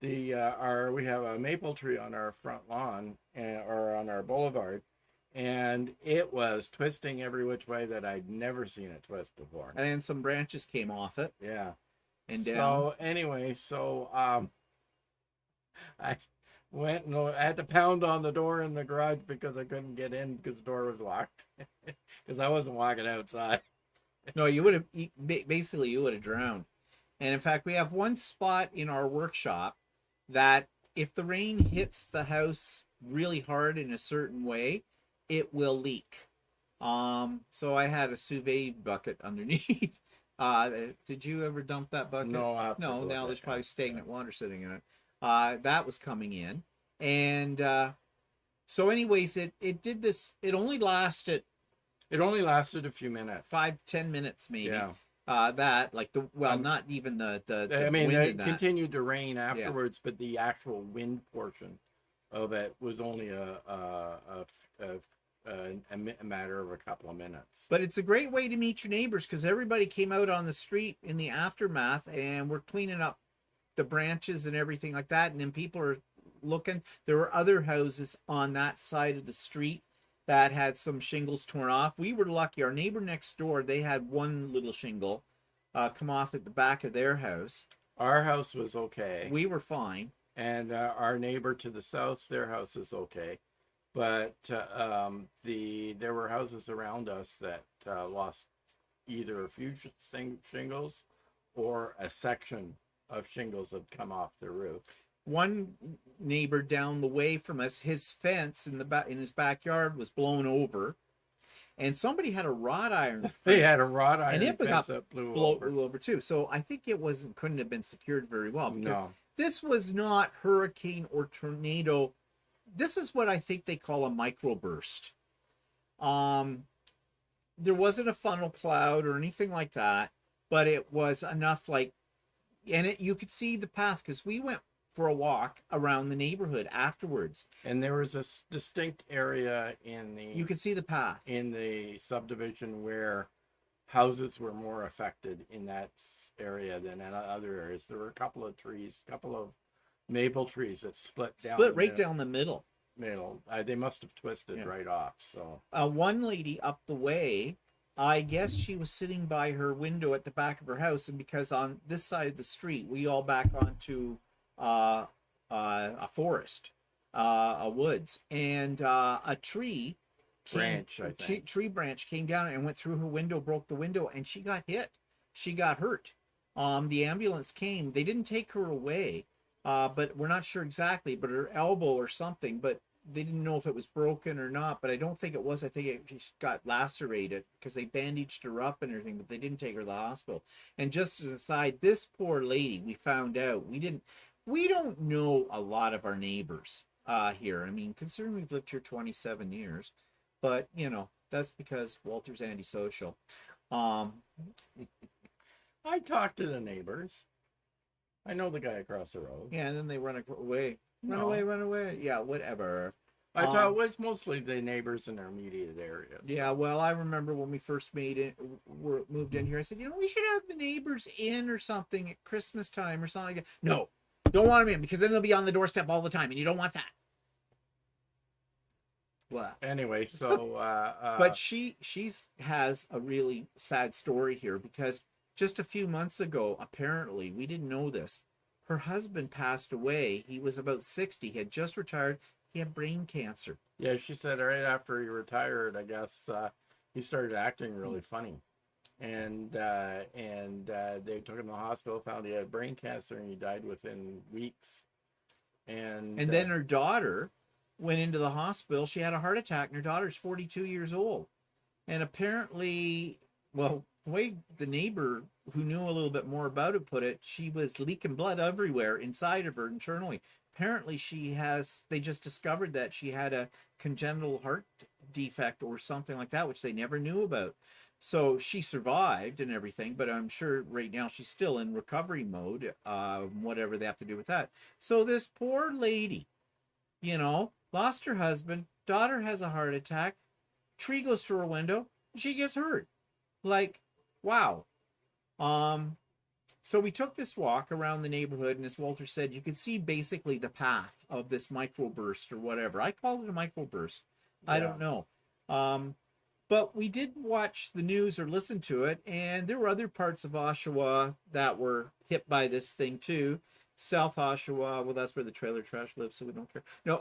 have a maple tree on our front lawn or on our boulevard, and it was twisting every which way that I'd never seen it twist before. And then some branches came off it. Yeah. And so down. Anyway, I went and I had to pound on the door in the garage because I couldn't get in because the door was locked because I wasn't walking outside. No, you would have basically you would have drowned. And in fact, we have one spot in our workshop that if the rain hits the house really hard in a certain way, it will leak. So I had a sous vide bucket underneath. Did you ever dump that bucket? No, no. Now there's probably stagnant water sitting in it. That was coming in, and so anyways, it did this. It only lasted a few minutes, 5-10 minutes maybe. Yeah. Not even the I mean, wind it continued to rain afterwards, but the actual wind portion of it was only a matter of a couple of minutes. But it's a great way to meet your neighbors because everybody came out on the street in the aftermath, and we're cleaning up the branches and everything like that. And then people are looking. There were other houses on that side of the street that had some shingles torn off. We were lucky. Our neighbor next door, they had one little shingle come off at the back of their house. Our house was okay. We were fine. And our neighbor to the south, their house is okay. But there were houses around us that lost either a few shingles or a section of shingles had come off the roof. One neighbor down the way from us, his fence in his backyard was blown over, and somebody had a wrought iron fence. They had a wrought iron and it fence that blew over too. So I think it couldn't have been secured very well. No. This was not hurricane or tornado. This is what I think they call a microburst. There wasn't a funnel cloud or anything like that, but it was enough you could see the path because we went for a walk around the neighborhood afterwards. And there was a distinct area you could see the path in the subdivision where houses were more affected in that area than in other areas. There were a couple of maple trees that split right down the middle. They must have twisted right off. So one lady up the way, I guess she was sitting by her window at the back of her house, and because on this side of the street we all back onto a forest, a woods, and a tree branch came down and went through her window, broke the window, and she got hit. She got hurt. The ambulance came. They didn't take her away, but we're not sure exactly, but her elbow or something, but they didn't know if it was broken or not, but I don't think it was. I think she got lacerated because they bandaged her up and everything, but they didn't take her to the hospital. And just as an aside, this poor lady, we found out, we don't know a lot of our neighbors here. I mean, considering we've lived here 27 years, but that's because Walter's antisocial. I talked to the neighbors. I know the guy across the road. Yeah, and then they run away. Run No. away, run away. Yeah, whatever. I thought it was mostly the neighbors in their immediate areas. Yeah, well, I remember when we first moved in here, I said, we should have the neighbors in or something at Christmas time or something like that. No, don't want them in because then they'll be on the doorstep all the time, and you don't want that. Well, anyway, so but she's has a really sad story here because just a few months ago, apparently, we didn't know this. Her husband passed away. He was about 60. He had just retired. He had brain cancer. Yeah, she said right after he retired, I guess he started acting really funny, and they took him to the hospital, found he had brain cancer, and he died within weeks. And then her daughter went into the hospital. She had a heart attack, and her daughter's 42 years old. And apparently, well, the way the neighbor who knew a little bit more about it put it, she was leaking blood everywhere inside of her internally. Apparently they just discovered that she had a congenital heart defect or something like that, which they never knew about. So she survived and everything, but I'm sure right now she's still in recovery mode, whatever they have to do with that. So this poor lady, lost her husband, daughter has a heart attack, tree goes through her window, she gets hurt. Like, wow. So we took this walk around the neighborhood, and as Walter said, you could see basically the path of this microburst or whatever. I call it a microburst. Yeah. I don't know. But we did watch the news or listen to it, and there were other parts of Oshawa that were hit by this thing too. South Oshawa, well, that's where the trailer trash lives, so we don't care. No,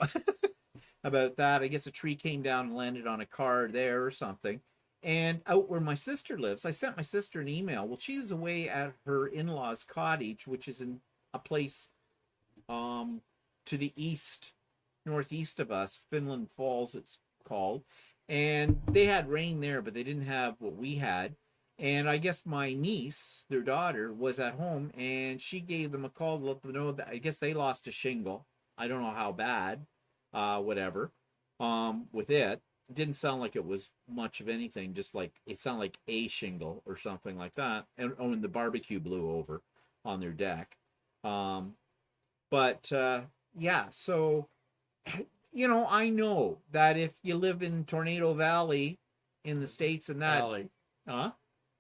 about that. I guess a tree came down and landed on a car there or something. And out where my sister lives, I sent my sister an email. Well, she was away at her in-laws' cottage, which is in a place to the east, northeast of us, Finland Falls it's called. And they had rain there, but they didn't have what we had. And I guess my niece, their daughter, was at home, and she gave them a call to let them know that I guess they lost a shingle. I don't know how bad, whatever, with it. It didn't sound like it was much of anything, just like it sounded like a shingle or something like that. And the barbecue blew over on their deck. Yeah, so, I know that if you live in Tornado Valley in the States and that... Alley. Huh?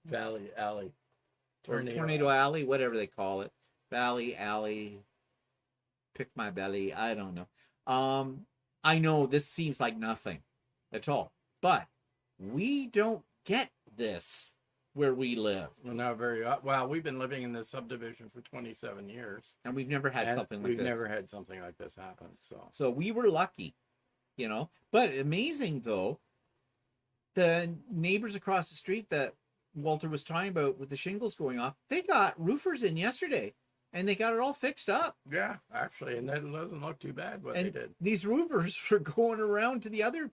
Valley, alley. Tornado Alley, whatever they call it. Valley, alley, pick my belly, I don't know. I know this seems like nothing at all, but we don't get this where we live. Well, not very well. We've been living in this subdivision for 27 years, and we've never had something like this. We've never had something like this happen. So we were lucky, But amazing though, the neighbors across the street that Walter was talking about with the shingles going off, they got roofers in yesterday. And they got it all fixed up. Yeah, actually, and that doesn't look too bad what they did. These roofers were going around to the other,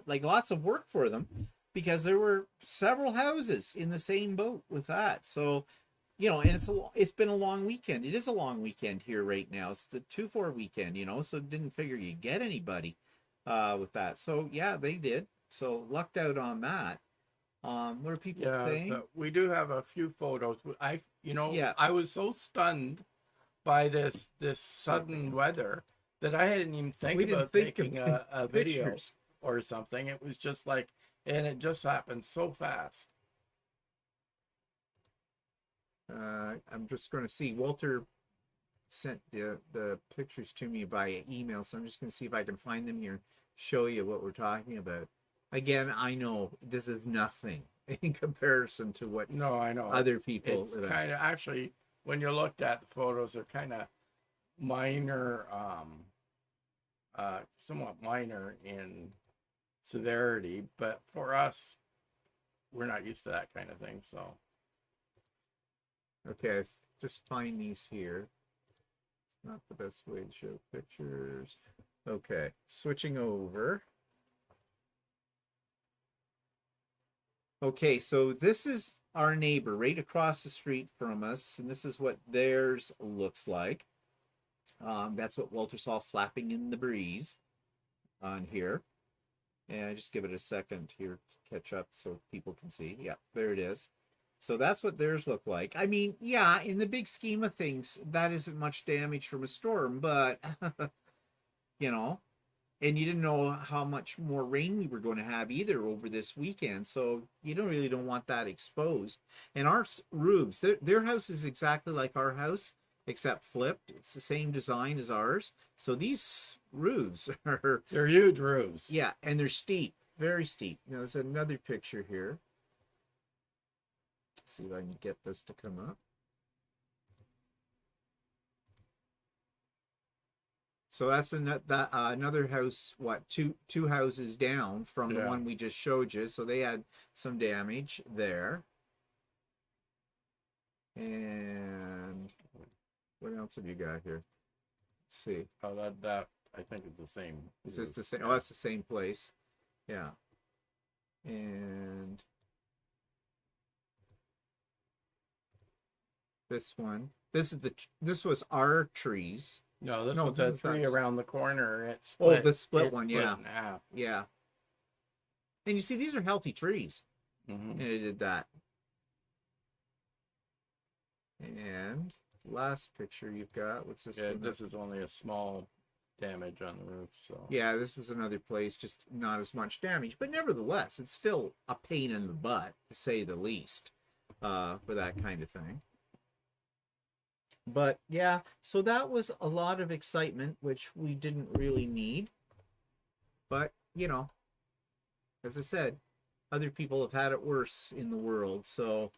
like lots of work for them, because there were several houses in the same boat with that. So, and it's been a long weekend. It is a long weekend here right now. It's the 2-4 weekend, so didn't figure you'd get anybody with that. So yeah, they did. So lucked out on that. What are people saying? So we do have a few photos. I was so stunned by this sudden weather that I hadn't even think about taking a video or something. It was just like, and it just happened so fast. I'm just going to see. Walter sent the pictures to me via email, so I'm just going to see if I can find them here and show you what we're talking about. Again, I know this is nothing in comparison to what I know other people. It's kind of actually, when you looked at the photos, they're kind of minor, somewhat minor in severity, but for us, we're not used to that kind of thing. So, okay, just find these here. It's not the best way to show pictures. Okay, switching over. Okay, so this is our neighbor right across the street from us, and this is what theirs looks like. That's what Walter saw flapping in the breeze on here. And just give it a second here to catch up so people can see. Yeah, there it is. So that's what theirs look like. I mean, yeah, in the big scheme of things, that isn't much damage from a storm, but you know, and you didn't know how much more rain we were going to have either over this weekend, so you don't want that exposed. And our roofs, their house is exactly like our house except flipped. It's the same design as ours, so these roofs are, They're huge roofs. yeah, and they're steep, very steep. There's another picture here. Let's see if I can get this to come up. So that's another house, what, two houses down from the one we just showed you. So they had some damage there. And what else have you got here? Let's see. Oh, that I think it's the same. Is this the same? Oh, that's the same place. Yeah. And this one. This was our trees. No, this was the tree around the corner. It split. Oh, the split one, yeah. In half. Yeah. And you see, these are healthy trees. Mm-hmm. And it did that. And last picture you've got, what's this one? This is only a small damage on the roof. So yeah, this was another place, just not as much damage. But nevertheless, it's still a pain in the butt, to say the least, for that kind of thing. But yeah, so that was a lot of excitement, which we didn't really need. But, you know, as I said, other people have had it worse in the world. So,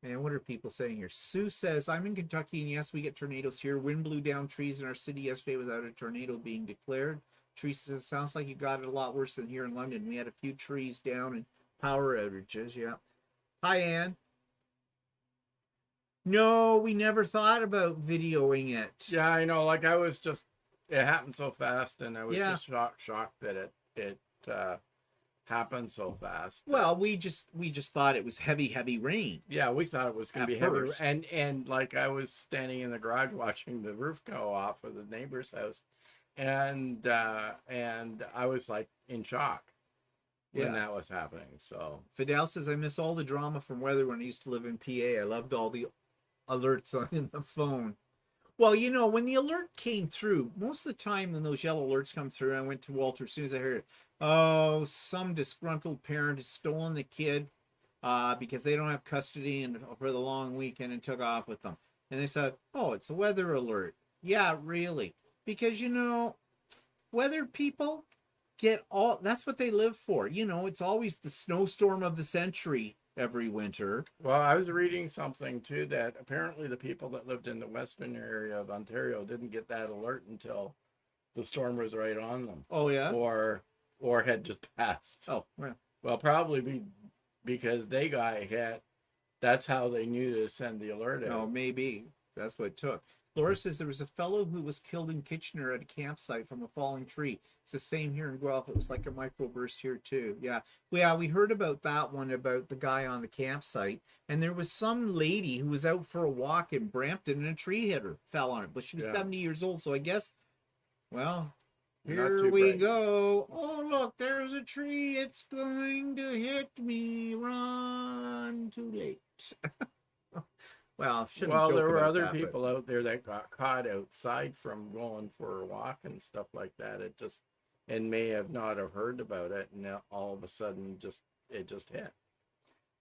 and what are people saying here? Sue says, I'm in Kentucky, and yes, we get tornadoes here. Wind blew down trees in our city yesterday without a tornado being declared. Teresa says, sounds like you got it a lot worse than here in London. We had a few trees down and power outages. Yeah. Hi, Ann. No, we never thought about videoing it. Yeah, I know. Like it happened so fast, and I was just shocked that it happened so fast. Well, we just thought it was heavy rain. Yeah, we thought it was going to be heavy, and like I was standing in the garage watching the roof go off of the neighbor's house, and I was like in shock when that was happening. So Fidel says, I miss all the drama from weather when I used to live in PA. I loved all the alerts on the phone. Well, you know, when the alert came through, most of the time when those yellow alerts come through, I went to Walter as soon as I heard it. Oh, some disgruntled parent has stolen the kid because they don't have custody for the long weekend and took off with them. And they said, oh, it's a weather alert. Yeah, really. Because, you know, weather people get that's what they live for. You know, it's always the snowstorm of the century every winter. Well, I was reading something too that apparently the people that lived in the western area of Ontario didn't get that alert until the storm was right on them. Oh yeah, or had just passed. Oh yeah. Well, probably because they got hit. That's how they knew to send the alert out. Oh, maybe that's what it took. Laura says there was a fellow who was killed in Kitchener at a campsite from a falling tree. It's the same here in Guelph. It was like a microburst here too. Yeah. Well, yeah, we heard about that one, about the guy on the campsite. And there was some lady who was out for a walk in Brampton and a tree hit her, fell on her. But she was 70 years old. So I guess, well, here we go. Oh, look, there's a tree. It's going to hit me. Run. Too late. Well, there were other people out there that got caught outside from going for a walk and stuff like that. And may have not have heard about it, and all of a sudden it just hit.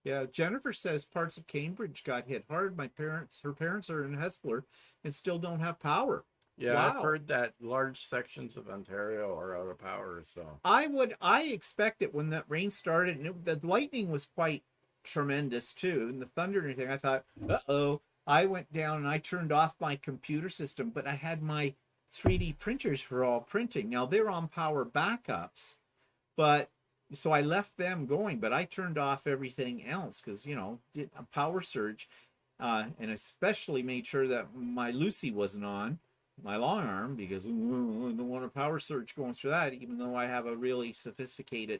Yeah, Jennifer says parts of Cambridge got hit hard. Her parents are in Hespeler and still don't have power. Yeah, wow. I've heard that large sections of Ontario are out of power. So I expect it when that rain started, and the lightning was quite tremendous too, and the thunder and everything. I thought, uh-oh. I went down and I turned off my computer system, but I had my 3D printers for all printing. Now they're on power backups, but so I left them going, but I turned off everything else because, you know, did a power surge, and especially made sure that my Lucy wasn't on, my long arm, because I don't want a power surge going through that, even though I have a really sophisticated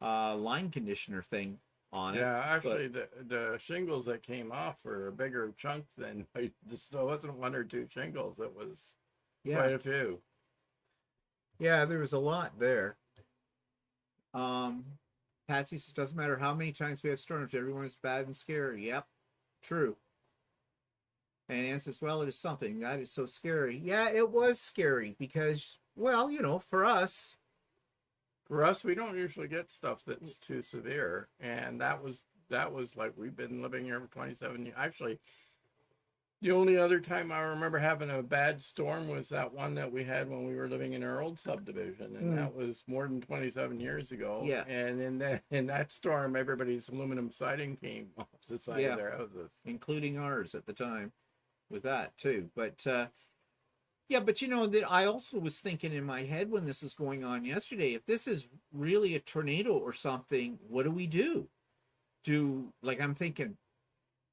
line conditioner thing on it. Yeah, actually, the shingles that came off were a bigger chunk than it wasn't one or two shingles. It was quite a few. Yeah, there was a lot there. Patsy says, doesn't matter how many times we have storms, everyone is bad and scary. Yep, true. And Ann says, well, it is something. That is so scary. Yeah, it was scary because, well, for us. For us, we don't usually get stuff that's too severe. And that was like, we've been living here for 27 years. Actually, the only other time I remember having a bad storm was that one that we had when we were living in our old subdivision, and that was more than 27 years ago. Yeah. And in that storm, everybody's aluminum siding came off the side of their houses, including ours at the time, with that too. But yeah, but that I also was thinking in my head when this was going on yesterday, if this is really a tornado or something, what do we do? I'm thinking,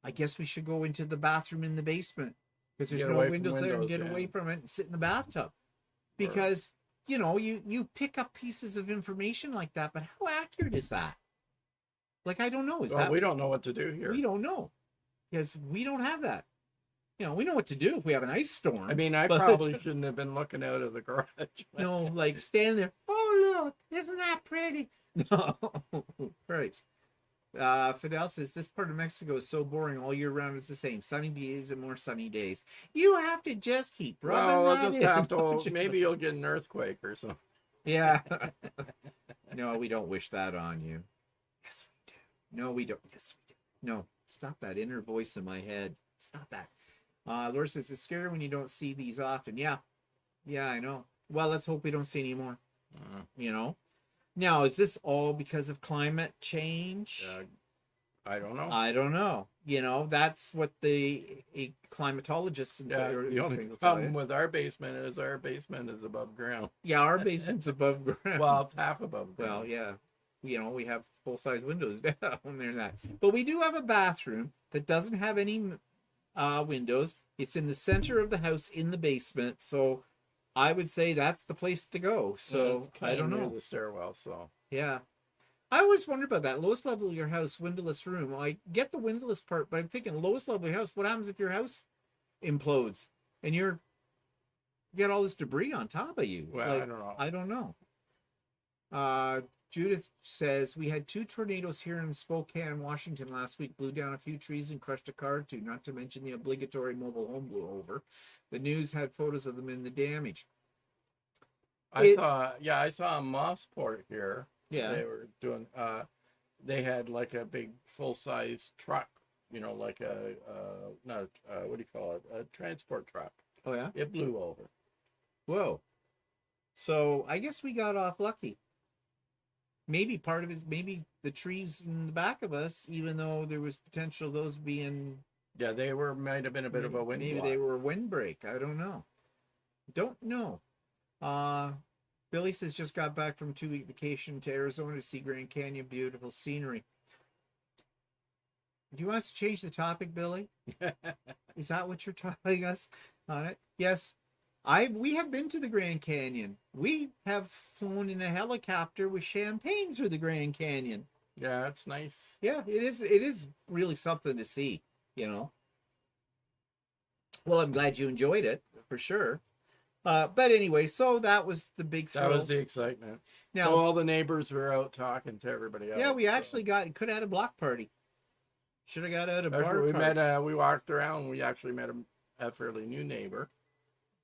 I guess we should go into the bathroom in the basement because there's no windows there, and get away from it and sit in the bathtub. Because, you pick up pieces of information like that, but how accurate is that? I don't know. We don't know what to do here. We don't know because we don't have that. We know what to do if we have an ice storm. I mean, I probably shouldn't have been looking out of the garage. Stand there. Oh, look, isn't that pretty? No, cripes. Fidel says, this part of Mexico is so boring all year round. It's the same. Sunny days and more sunny days. You have to just keep rubbing we'll that just in. have to, maybe you'll get an earthquake or something. Yeah. No, we don't wish that on you. Yes, we do. No, we don't. Yes, we do. No, stop that inner voice in my head. Stop that. Laura says, it's scary when you don't see these often. Yeah. Yeah, I know. Well, let's hope we don't see any more. Now, is this all because of climate change? I don't know. I don't know. That's what the climatologists. The only problem with our basement is above ground. Yeah, our basement's above ground. Well, it's half above Well, ground. yeah. We have full-size windows down there. That, but we do have a bathroom that doesn't have any windows. It's in the center of the house in the basement, so I would say that's the place to go. So I don't know the stairwell. So yeah, I always wonder about that lowest level of your house, windowless room. I get the windowless part, but I'm thinking lowest level of your house. What happens if your house implodes and you get all this debris on top of you? Well, I don't know. Judith says, we had 2 tornadoes here in Spokane, Washington last week, blew down a few trees and crushed a car or two, not to mention the obligatory mobile home blew over. The news had photos of them in the damage. I saw a Mossport here. Yeah. They were doing, they had like a big full-size truck, like what do you call it? A transport truck. Oh, yeah? It blew over. Whoa. So I guess we got off lucky. Maybe part of it, maybe the trees in the back of us, even though there was potential of those being. Yeah, might have been a bit of a wind. Maybe they were a windbreak. I don't know. Don't know. Billy says just got back from 2-week vacation to Arizona to see Grand Canyon. Beautiful scenery. Do you want us to change the topic, Billy? Is that what you're telling us on it? Yes. We have been to the Grand Canyon. We have flown in a helicopter with champagne through the Grand Canyon. Yeah, it's nice. Yeah, it is really something to see, Well, I'm glad you enjoyed it, for sure. But anyway, so that was the big thrill. That was the excitement. Now, so all the neighbors were out talking to everybody else. Yeah, we actually could have had a block party. Should have got out a bar. We walked around. We actually met a fairly new neighbor.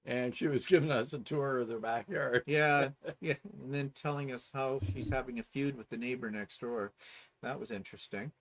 And she was giving us a tour of their backyard. Yeah, yeah. And then telling us how she's having a feud with the neighbor next door. That was interesting.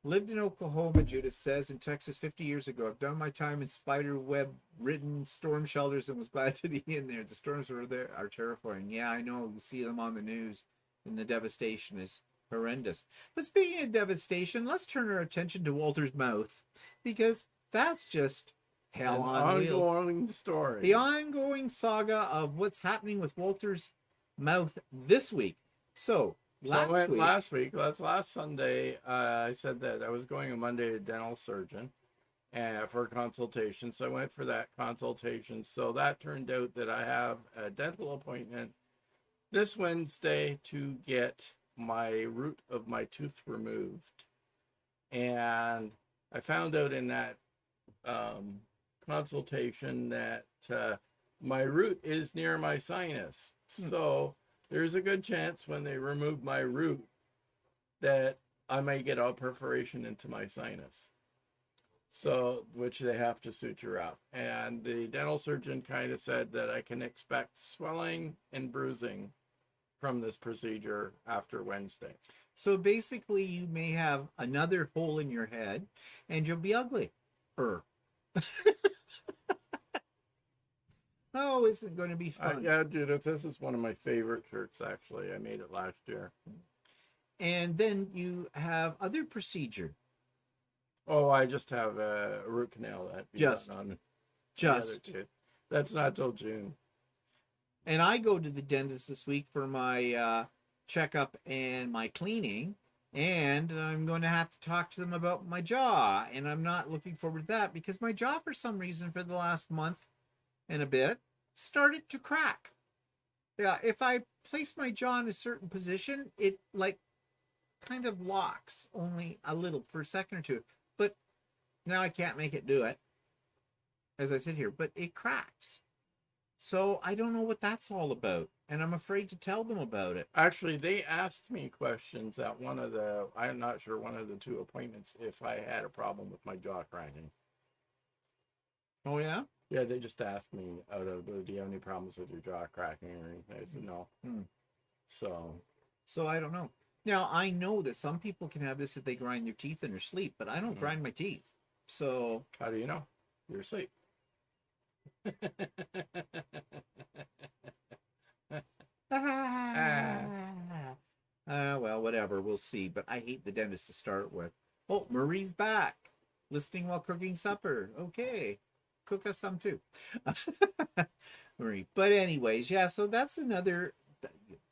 Lived in Oklahoma, Judith says, in Texas 50 years ago. I've done my time in spider web ridden storm shelters and was glad to be in there. The storms are terrifying. Yeah, I know. You see them on the news, and the devastation is horrendous. But speaking of devastation, let's turn our attention to Walter's mouth, because that's just hell on wheels. Ongoing story. The ongoing saga of what's happening with Walter's mouth this week. Last Sunday, I said that I was going on Monday to a dental surgeon for a consultation. So I went for that consultation. So that turned out that I have a dental appointment this Wednesday to get my root of my tooth removed. And I found out in that consultation that my root is near my sinus. So there's a good chance when they remove my root that I might get a perforation into my sinus. So, which they have to suture up. And the dental surgeon kind of said that I can expect swelling and bruising from this procedure after Wednesday. So basically, you may have another hole in your head, and you'll be ugly. Oh, isn't going to be fun. Yeah, Judith, this is one of my favorite shirts, actually. I made it last year. And then you have other procedure. Oh, I just have a root canal that Just. on Just. That's not till June. And I go to the dentist this week for my checkup and my cleaning. And I'm going to have to talk to them about my jaw. And I'm not looking forward to that because my jaw, for some reason, for the last month and a bit, started to crack. Yeah, if I place my jaw in a certain position, it like kind of locks only a little for a second or two. But now I can't make it do it as I sit here, but it cracks. So I don't know what that's all about, and I'm afraid to tell them about it. Actually, they asked me questions at one of the, I'm not sure, one of the 2 appointments if I had a problem with my jaw cracking. Oh, yeah? Yeah, they just asked me out of, do you have any problems with your jaw cracking or anything? I said no. So I don't know. Now, I know that some people can have this if they grind their teeth in their sleep, but I don't grind my teeth. So how do you know? You're asleep. Well, whatever. We'll see. But I hate the dentist to start with. Oh, Marie's back. Listening while cooking supper. Okay. Cook us some too. Marie. But anyways, yeah, so that's another.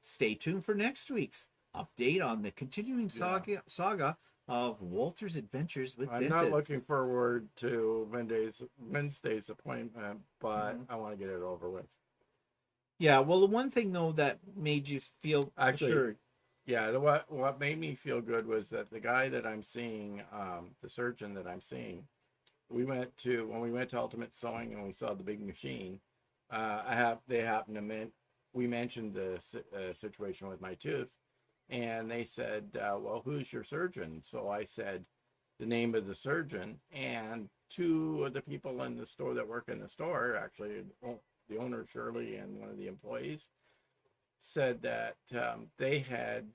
Stay tuned for next week's update on the continuing saga of Walter's adventures with I'm dentists. not looking forward to Wednesday's appointment, but I want to get it over with. Yeah, well, the one thing though that made you feel actually, what made me feel good was that the guy that I'm seeing, the surgeon that I'm seeing, when we went to Ultimate Sewing and we saw the big machine, we mentioned the situation with my tooth, and they said, well, who's your surgeon? So I said the name of the surgeon, and 2 of the people in the store that work in the store, actually the owner Shirley and one of the employees, said that they had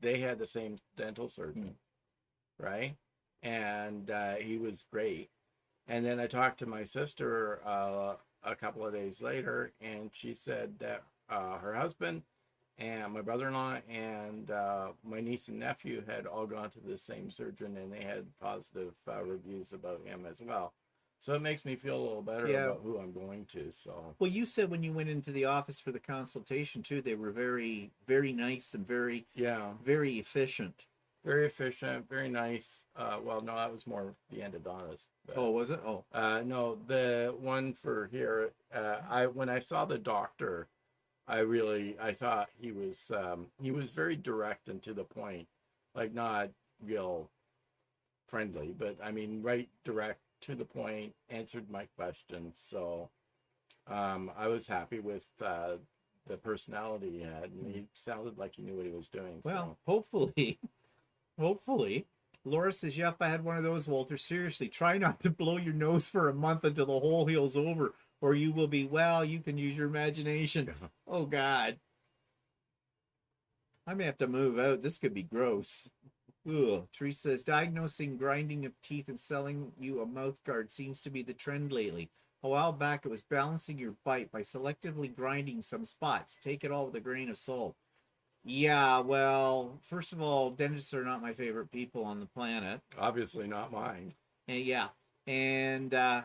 the same dental surgeon, right? And he was great. And then I talked to my sister a couple of days later, and she said that her husband and my brother-in-law and my niece and nephew had all gone to the same surgeon, and they had positive reviews about him as well. So it makes me feel a little better about who I'm going to. So, well, you said when you went into the office for the consultation too, they were very, very nice and very efficient. Very efficient, very nice. Well, no, that was more the endodontist. But, was it? No, the one for here. When I saw the doctor, I thought he was very direct and to the point, like not real friendly, but I mean, right, direct to the point, answered my questions. So, I was happy with the personality he had, and he sounded like he knew what he was doing. Well, hopefully. Laura says, yep, I had one of those, Walter. Seriously, try not to blow your nose for a month until the hole heals over, or you will be, you can use your imagination. Oh, God. I may have to move out. This could be gross. Ugh. Teresa says, diagnosing grinding of teeth and selling you a mouth guard seems to be the trend lately. A while back, it was balancing your bite by selectively grinding some spots. Take it all with a grain of salt. Yeah, well, first of all, dentists are not my favorite people on the planet. Obviously not mine. And I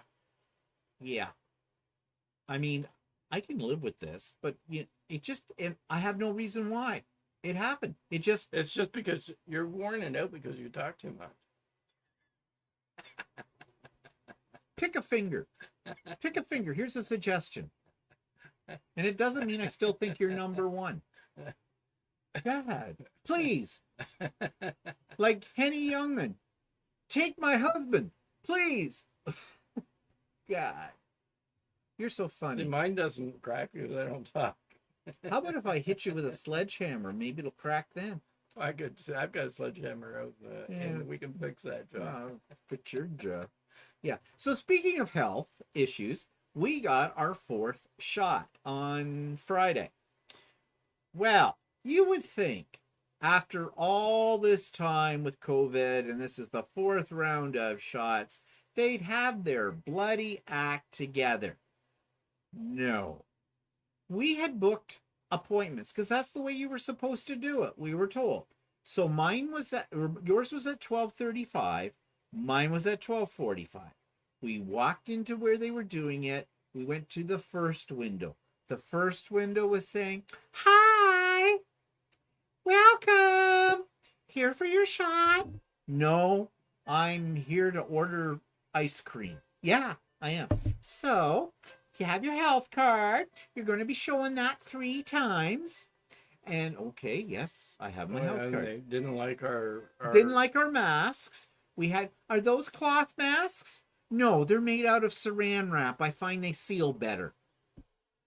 mean, I can live with this, but and I have no reason why. It happened. It's just because you're worn it out because you talk too much. Pick a finger. Here's a suggestion. And it doesn't mean I still think you're number one. God, please. Like Henny Youngman, take my husband, please. God, you're so funny. See, mine doesn't crack because I don't talk. How about if I hit you with a sledgehammer? Maybe it'll crack them. I've got a sledgehammer out, and we can fix that job. Fix your jaw. Yeah. So speaking of health issues, we got our 4th shot on Friday. Well, you would think after all this time with COVID, and this is the 4th round of shots, they'd have their bloody act together. No. We had booked appointments because that's the way you were supposed to do it, we were told. So yours was at 12:35, mine was at 12:45. We walked into where they were doing it. We went to the first window. The first window was saying, "Hi, welcome, here for your shot." No, I'm here to order ice cream. Yeah, I am. So, you have your health card. You're going to be showing that 3 times. And okay, yes, I have my health card. They didn't like our masks. Are those cloth masks? No, they're made out of saran wrap. I find they seal better.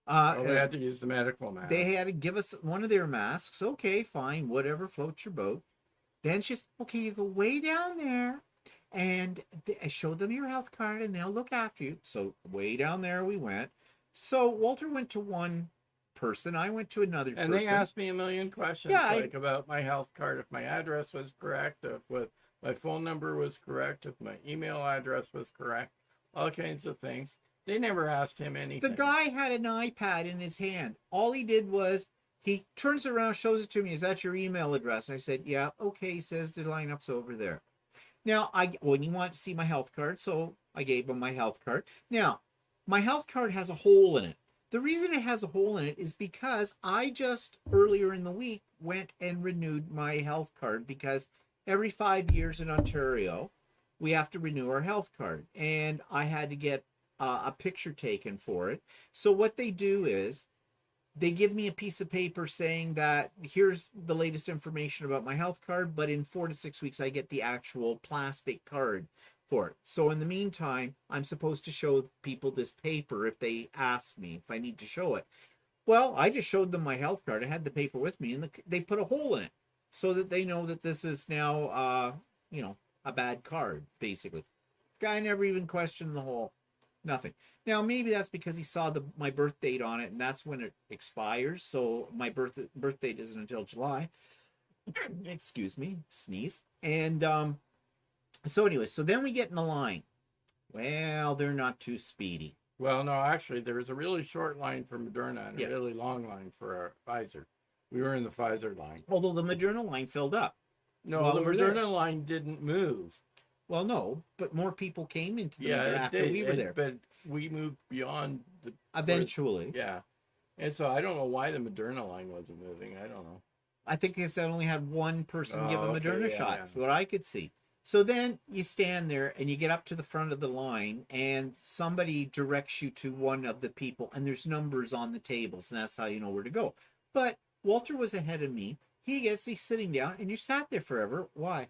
They had to use the medical mask. They had to give us one of their masks. Okay, fine, whatever floats your boat. Then she's, okay, you go way down there and show them your health card and they'll look after you. So way down there we went. So Walter went to one person, I went to another person. And they asked me a million questions, about my health card, if my address was correct, if my phone number was correct, if my email address was correct, all kinds of things. They never asked him anything. The guy had an iPad in his hand. All he did was, he turns around, shows it to me. Is that your email address? I said, yeah. Okay, he says the lineup's over there. Now, when you want to see my health card, so I gave him my health card. Now, my health card has a hole in it. The reason it has a hole in it is because I just earlier in the week went and renewed my health card, because every 5 years in Ontario, we have to renew our health card. And I had to get a picture taken for it. So what they do is they give me a piece of paper saying that here's the latest information about my health card, but in 4 to 6 weeks, I get the actual plastic card for it. So in the meantime, I'm supposed to show people this paper if they ask me if I need to show it. Well, I just showed them my health card. I had the paper with me, and they put a hole in it so that they know that this is now, a bad card, basically. Guy never even questioned the hole. Nothing. Now, maybe that's because he saw my birth date on it, and that's when it expires. So my birth date isn't until July. Excuse me, sneeze. And so anyway, so then we get in the line. Well, they're not too speedy. Well, no, actually, there was a really short line for Moderna and a really long line for Pfizer. We were in the Pfizer line. Although the Moderna line filled up. No, the Moderna line didn't move. Well, no, but more people came into the after we were there. But we moved beyond the... Eventually. Yeah. And so I don't know why the Moderna line wasn't moving. I don't know. I think they said only had one person give a Moderna shot. That's what I could see. So then you stand there and you get up to the front of the line and somebody directs you to one of the people, and there's numbers on the tables, and that's how you know where to go. But Walter was ahead of me. He's sitting down, and you sat there forever. Why?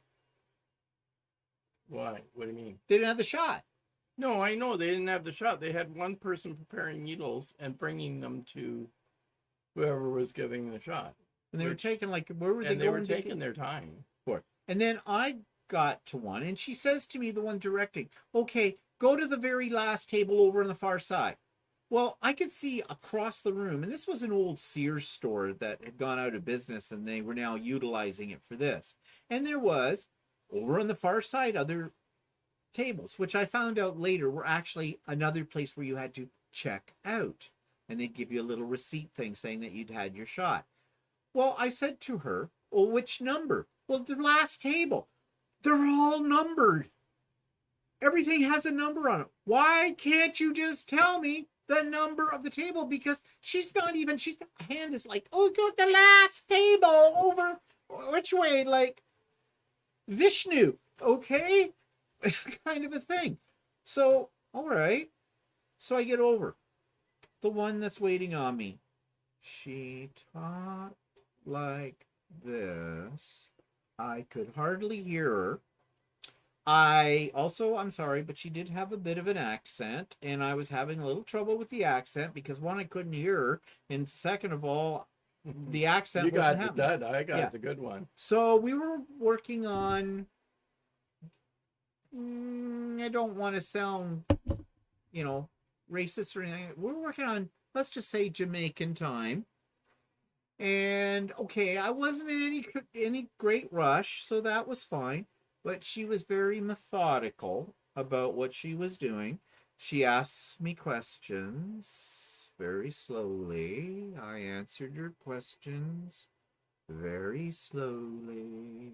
Why? What do you mean? They didn't have the shot. No, I know they didn't have the shot. They had one person preparing needles and bringing them to whoever was giving the shot. And they were taking, where were they going? They were taking their time. For it. And then I got to one, and she says to me, the one directing, okay, go to the very last table over on the far side. Well, I could see across the room, and this was an old Sears store that had gone out of business, and they were now utilizing it for this. And there was, over on the far side, other tables, which I found out later were actually another place where you had to check out. And they'd give you a little receipt thing saying that you'd had your shot. Well, I said to her, well, which number? Well, the last table. They're all numbered. Everything has a number on it. Why can't you just tell me the number of the table? Because she's hand is like, oh, go to the last table over, which way? Like Vishnu, okay? Kind of a thing. So, all right. So I get over. The one that's waiting on me. She talked like this. I could hardly hear her. I'm sorry, but she did have a bit of an accent, and I was having a little trouble with the accent because one, I couldn't hear her, and second of all, the accent You wasn't got the happening. dud. I got Yeah. the good one. So we were working on. I don't want to sound, you know, racist or anything. We're working on, let's just say, Jamaican time. And okay, I wasn't in any great rush, so that was fine. But she was very methodical about what she was doing. She asks me questions very slowly. I answered her questions very slowly.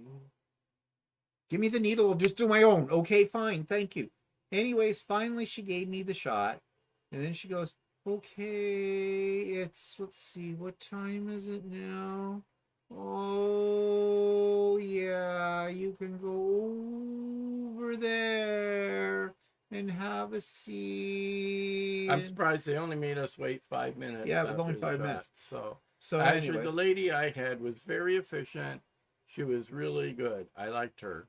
Give me the needle, I'll just do my own. Okay, fine, thank you. Anyways, finally she gave me the shot. And then she goes, okay, let's see, what time is it now? Oh, yeah, you can go over there and have a seat. I'm surprised they only made us wait 5 minutes. Yeah, it was only after the 5 shot. minutes. So actually, anyways, the lady I had was very efficient. She was really good. I liked her.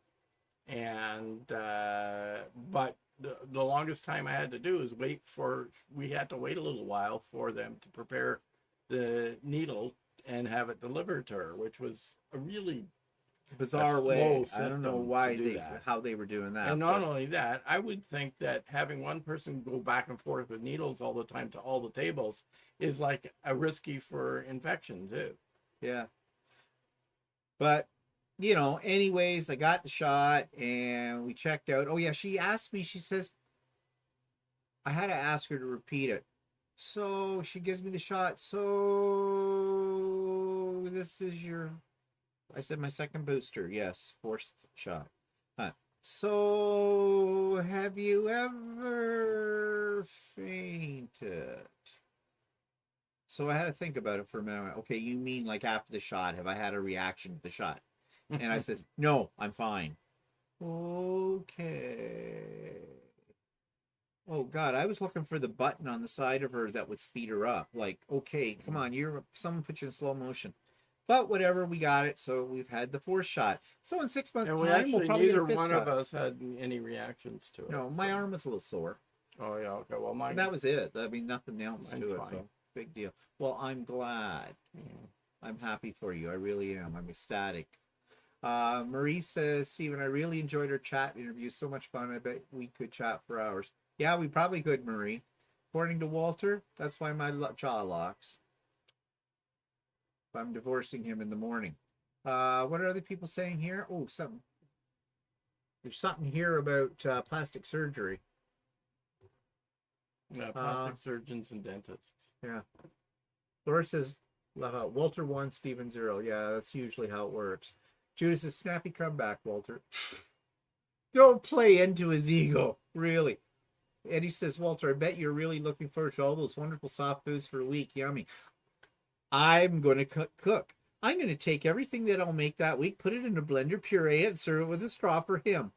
And but the longest time I had to do is we had to wait a little while for them to prepare the needle and have it delivered to her, which was a really bizarre slow way. I don't know system why to do that. how they were doing that. And not only that, I would think that having one person go back and forth with needles all the time to all the tables is like a risky for infection too. Yeah. But, anyways, I got the shot and we checked out. Oh, yeah, she asked me, she says, I had to ask her to repeat it. So she gives me the shot. So this is I said my second booster. Yes, fourth shot. So have you ever fainted? So I had to think about it for a minute. Okay, you mean like after the shot? Have I had a reaction to the shot? And I says, no, I'm fine. Okay. Oh God, I was looking for the button on the side of her that would speed her up. Like, okay, come on, someone put you in slow motion. But whatever, we got it. So we've had the fourth shot. So in 6 months' And time, we'll probably get neither a fifth one shot. of us had any reactions to it. No, my arm was a little sore. Oh yeah, okay. Well, mine. And that was it. I mean, nothing else to it. Fine. So big deal. Well, I'm glad. I'm happy for you. I really am. I'm ecstatic. Marie says, Stephen, I really enjoyed our chat interview. So much fun. I bet we could chat for hours. Yeah, we probably could, Marie. According to Walter, that's why my jaw locks. I'm divorcing him in the morning. What are other people saying here? Oh, something. There's something here about plastic surgery. Yeah, plastic surgeons and dentists. Yeah. Laura says, Walter 1, Stephen 0. Yeah, that's usually how it works. Judas says, snappy comeback, Walter. Don't play into his ego, really. Eddie says, Walter, I bet you're really looking forward to all those wonderful soft foods for a week. Yummy. I'm going to cook. I'm going to take everything that I'll make that week, put it in a blender, puree it, and serve it with a straw for him.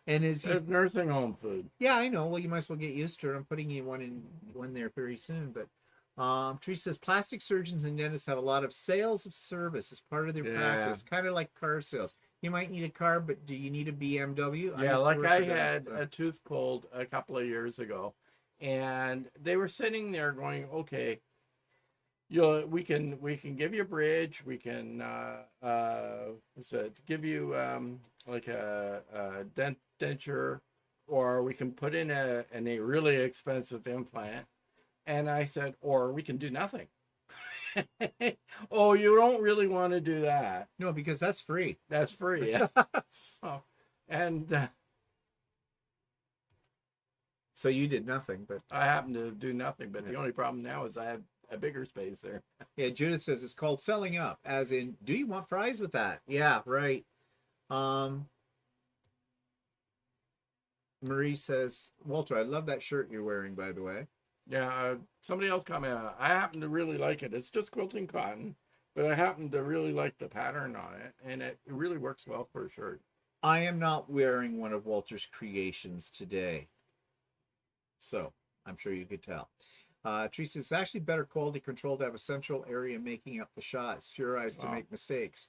And it's nursing home food. Yeah, I know. Well, you might as well get used to it. I'm putting you one there very soon. But Teresa says plastic surgeons and dentists have a lot of sales of service as part of their practice, kind of like car sales. You might need a car, but do you need a BMW? Yeah, like I had a tooth pulled a couple of years ago, and they were sitting there going, "Okay, we can give you a bridge. We can give you like a denture, or we can put in a really expensive implant." And I said, or we can do nothing. Oh, you don't really want to do that. No, because that's free. That's free. Yeah. So you did nothing, but I happened to do nothing. But the only problem now is I have a bigger space there. Yeah, Judith says it's called selling up, as in, do you want fries with that? Yeah, right. Marie says, Walter, I love that shirt you're wearing, by the way. Yeah, somebody else commented. I happen to really like it. It's just quilting cotton, but I happen to really like the pattern on it, and it really works well for a shirt. I am not wearing one of Walter's creations today, so I'm sure you could tell. Teresa, it's actually better quality control to have a central area making up the shots. Fewer eyes to make mistakes.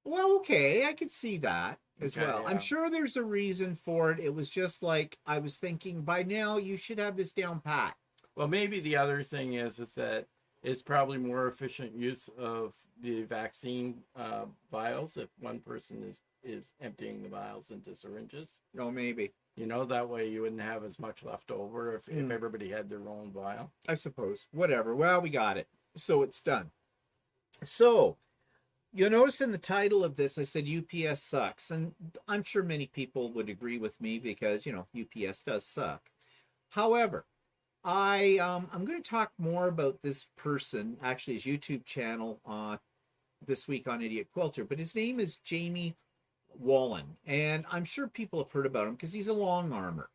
Well, okay, I could see that as Okay, well. I'm yeah. sure there's a reason for it. It was just like I was thinking by now you should have this down pat. Well, maybe the other thing is that it's probably more efficient use of the vaccine vials if one person is emptying the vials into syringes. Oh, maybe. You know, that way you wouldn't have as much left over if Mm, everybody had their own vial. I suppose. Whatever. Well, we got it. So it's done. So you'll notice in the title of this, I said UPS sucks. And I'm sure many people would agree with me because, UPS does suck. However, I'm going to talk more about this person, actually his YouTube channel this week on Idiot Quilter, but his name is Jamie Wallen, and I'm sure people have heard about him because he's a long armor,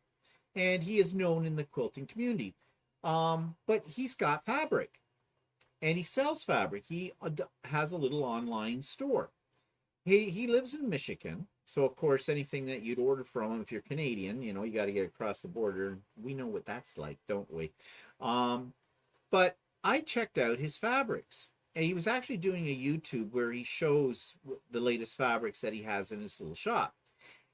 and he is known in the quilting community. But he's got fabric, and he sells fabric. He has a little online store. He lives in Michigan, so of course anything that you'd order from him, if you're Canadian, you got to get across the border. We know what that's like, don't we? But I checked out his fabrics, and he was actually doing a YouTube where he shows the latest fabrics that he has in his little shop.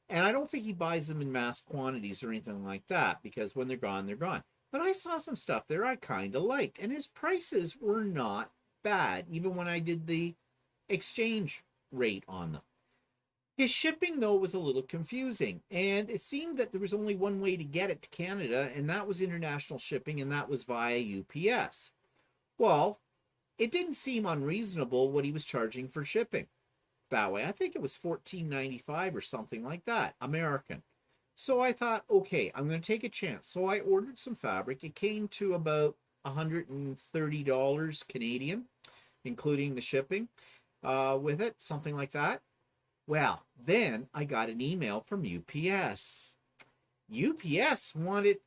And I don't think he buys them in mass quantities or anything like that, because when they're gone, they're gone. But I saw some stuff there I kind of liked, and his prices were not bad, even when I did the exchange rate on them. His shipping, though, was a little confusing, and it seemed that there was only one way to get it to Canada, and that was international shipping, and that was via UPS. Well, it didn't seem unreasonable what he was charging for shipping that way. I think it was $14.95 or something like that, American. So I thought, okay, I'm going to take a chance. So I ordered some fabric. It came to about $130 Canadian, including the shipping with it, something like that. Well, then I got an email from UPS. UPS wanted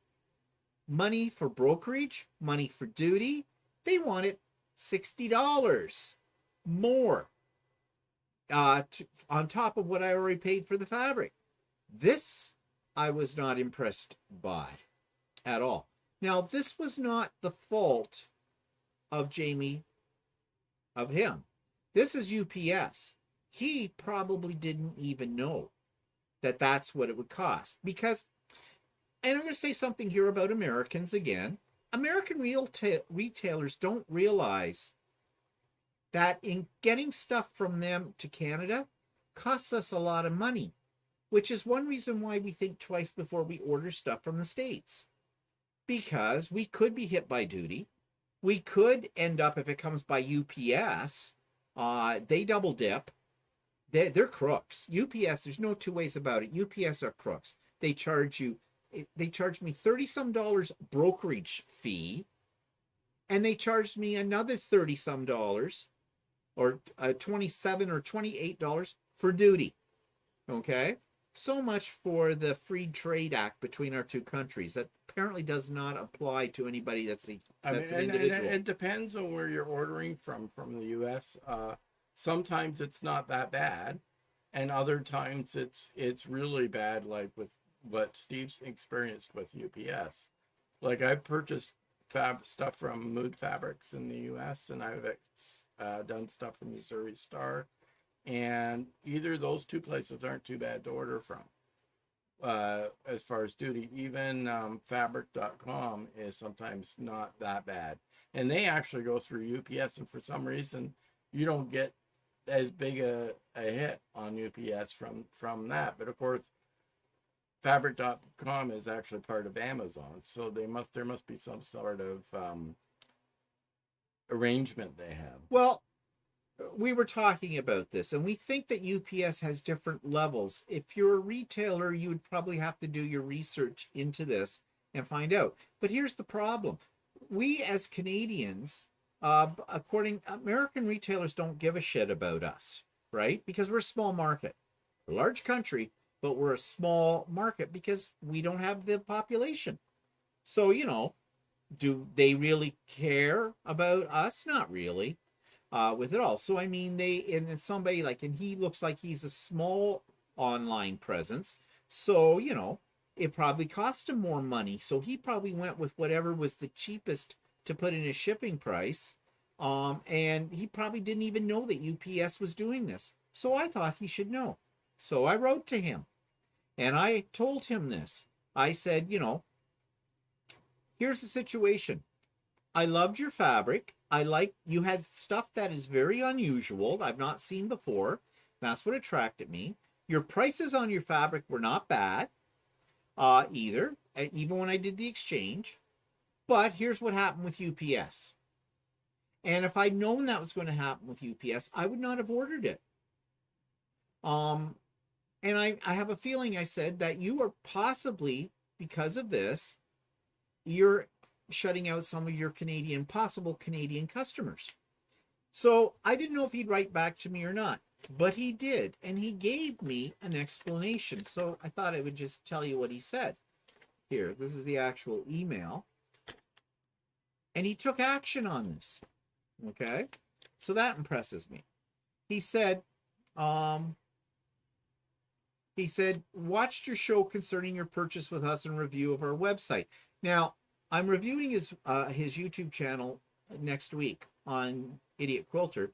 money for brokerage, money for duty. They wanted $60 more on top of what I already paid for the fabric. This I was not impressed by at all. Now, this was not the fault of Jamie, of him. This is UPS. He probably didn't even know that that's what it would cost. Because, and I'm going to say something here about Americans again. American retailers don't realize that in getting stuff from them to Canada costs us a lot of money, which is one reason why we think twice before we order stuff from the States. Because we could be hit by duty. We could end up, if it comes by UPS, they double dip. They're crooks. UPS, there's no two ways about it. UPS are crooks. They charge me $30-some brokerage fee, and they charged me another $30-some or $27 or $28 for duty. Okay? So much for the Free Trade Act between our two countries. That apparently does not apply to anybody that's an individual. It depends on where you're ordering from the U.S. Sometimes it's not that bad, and other times it's really bad, like with what Steve's experienced with UPS. Like, I've purchased stuff from Mood Fabrics in the U.S., and I've done stuff from Missouri Star, and either those two places aren't too bad to order from. As far as duty, even fabric.com is sometimes not that bad, and they actually go through UPS, and for some reason you don't get as big a hit on UPS from that. But of course, fabric.com is actually part of Amazon, so there must be some sort of arrangement they have. Well, we were talking about this, and we think that UPS has different levels. If you're a retailer, you would probably have to do your research into this and find out. But here's the problem. We as Canadians, American retailers don't give a shit about us, right? Because we're a small market. We're a large country, but we're a small market because we don't have the population. So, do they really care about us? Not really. With it all. So I mean, and somebody and he looks like he's a small online presence. So, it probably cost him more money. So he probably went with whatever was the cheapest to put in his shipping price. And he probably didn't even know that UPS was doing this. So I thought he should know. So I wrote to him and I told him this. I said, here's the situation. I loved your fabric. I like you had stuff that is very unusual, I've not seen before. That's what attracted me. Your prices on your fabric were not bad either, even when I did the exchange. But here's what happened with UPS. And if I'd known that was going to happen with UPS, I would not have ordered it. And I have a feeling, I said, that you are possibly, because of this, you're shutting out some of your possible Canadian customers. So I didn't know if he'd write back to me or not, but he did. And he gave me an explanation. So I thought I would just tell you what he said. Here, this is the actual email. And he took action on this. Okay? So that impresses me. He said, watched your show concerning your purchase with us and review of our website. Now, I'm reviewing his YouTube channel next week on Idiot Quilter,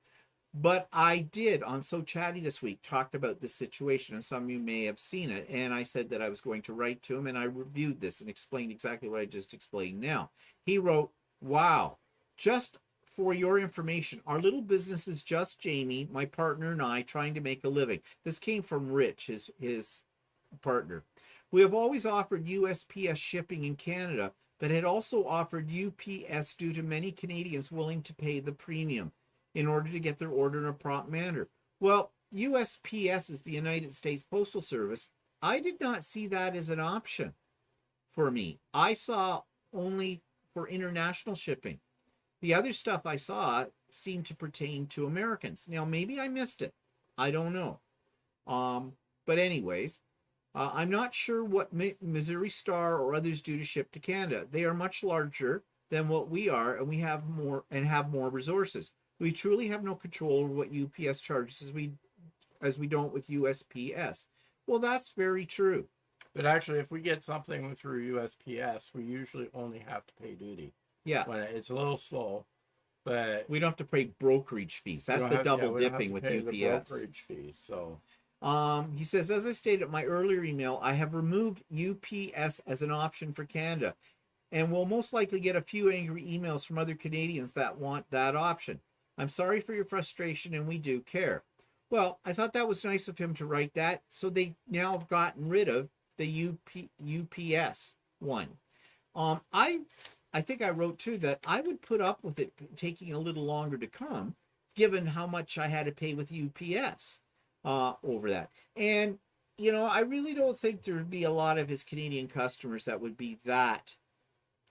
but I did on So Chatty this week talked about this situation, and some of you may have seen it, and I said that I was going to write to him, and I reviewed this and explained exactly what I just explained now. He wrote, wow, just for your information, our little business is just Jamie, my partner, and I trying to make a living. This came from Rich, his partner. We have always offered USPS shipping in Canada, but had also offered UPS due to many Canadians willing to pay the premium in order to get their order in a prompt manner. Well, USPS is the United States Postal Service. I did not see that as an option for me. I saw only for international shipping. The other stuff I saw seemed to pertain to Americans. Now, maybe I missed it. I don't know. But anyways, I'm not sure what Missouri Star or others do to ship to Canada. They are much larger than what we are, and we have more resources. We truly have no control over what UPS charges as we don't with USPS. Well, that's very true. But actually, if we get something through USPS, we usually only have to pay duty. Yeah. When it's a little slow, but we don't have to pay brokerage fees. That's the double dipping with UPS. The brokerage fees. So, he says, as I stated in my earlier email, I have removed UPS as an option for Canada, and will most likely get a few angry emails from other Canadians that want that option. I'm sorry for your frustration, and we do care. Well, I thought that was nice of him to write that, so they now have gotten rid of the UPS one. I think I wrote too that I would put up with it taking a little longer to come, given how much I had to pay with UPS over that. And, I really don't think there would be a lot of his Canadian customers that would be that.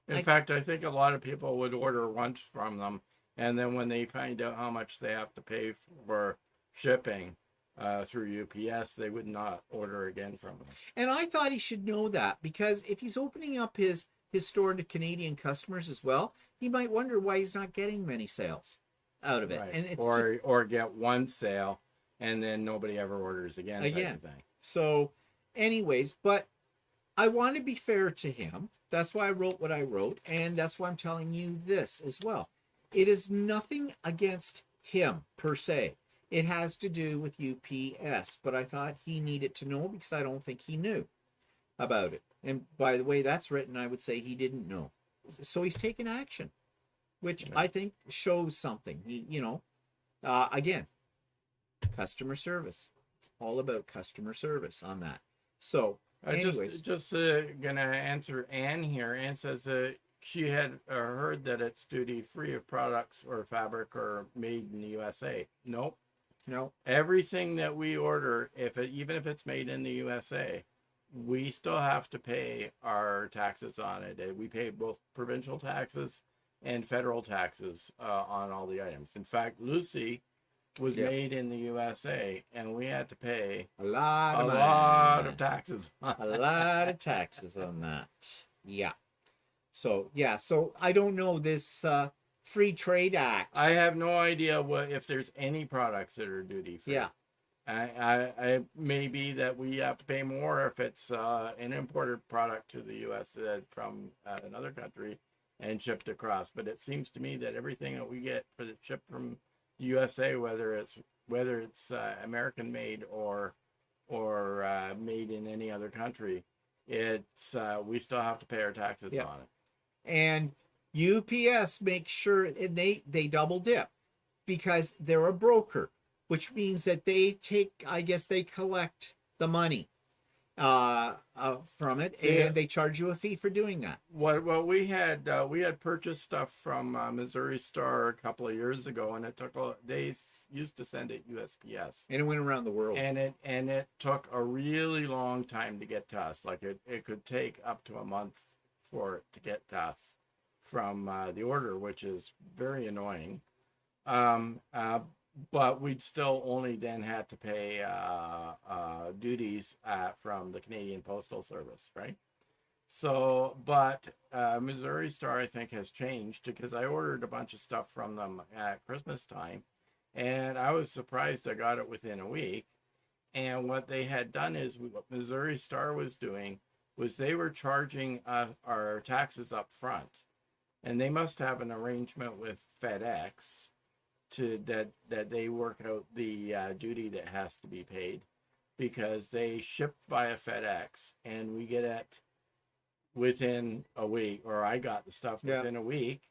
In fact, I think a lot of people would order once from them, and then when they find out how much they have to pay for shipping through UPS, they would not order again from them. And I thought he should know that, because if he's opening up his store to Canadian customers as well, he might wonder why he's not getting many sales out of it. Right. And it's or get one sale and then nobody ever orders again. Type of thing. So anyways, but I want to be fair to him. That's why I wrote what I wrote, and that's why I'm telling you this as well. It is nothing against him per se. It has to do with UPS, but I thought he needed to know because I don't think he knew about it. And by the way that's written, I would say he didn't know. So he's taken action, which I think shows something. He, again, customer service. It's all about customer service on that. So, anyways. Just gonna answer Anne here. Anne says she had heard that it's duty free of products or fabric or made in the USA. Nope. No. Everything that we order, even if it's made in the USA, we still have to pay our taxes on it. We pay both provincial taxes and federal taxes on all the items. In fact, Lucy was made in the USA, and we had to pay a lot of taxes. A lot of taxes on that. Yeah. So I don't know this Free Trade Act. I have no idea if there's any products that are duty free. Yeah. I may be that we have to pay more if it's an imported product to the U.S. From another country and shipped across. But it seems to me that everything that we get shipped from USA, whether it's American made or made in any other country, it's we still have to pay our taxes Yeah. on it. And UPS makes sure, and they double dip because they're a broker, which means that they take, I guess they collect the money from it, See, and they charge you a fee for doing that. What we had purchased stuff from Missouri Star a couple of years ago, and it took they used to send it USPS, And it went around the world. and it took a really long time to get to us. Like it could take up to a month for it to get to us from the order, which is very annoying. But we'd still only then had to pay duties from the Canadian Postal Service, right? So, but Missouri Star, I think, has changed because I ordered a bunch of stuff from them at Christmas time, and I was surprised I got it within a week. And what they had done is what Missouri Star was doing was they were charging our taxes up front, and they must have an arrangement with FedEx that they work out the duty that has to be paid, because they ship via FedEx and we get it within a week, or I got the stuff within a week,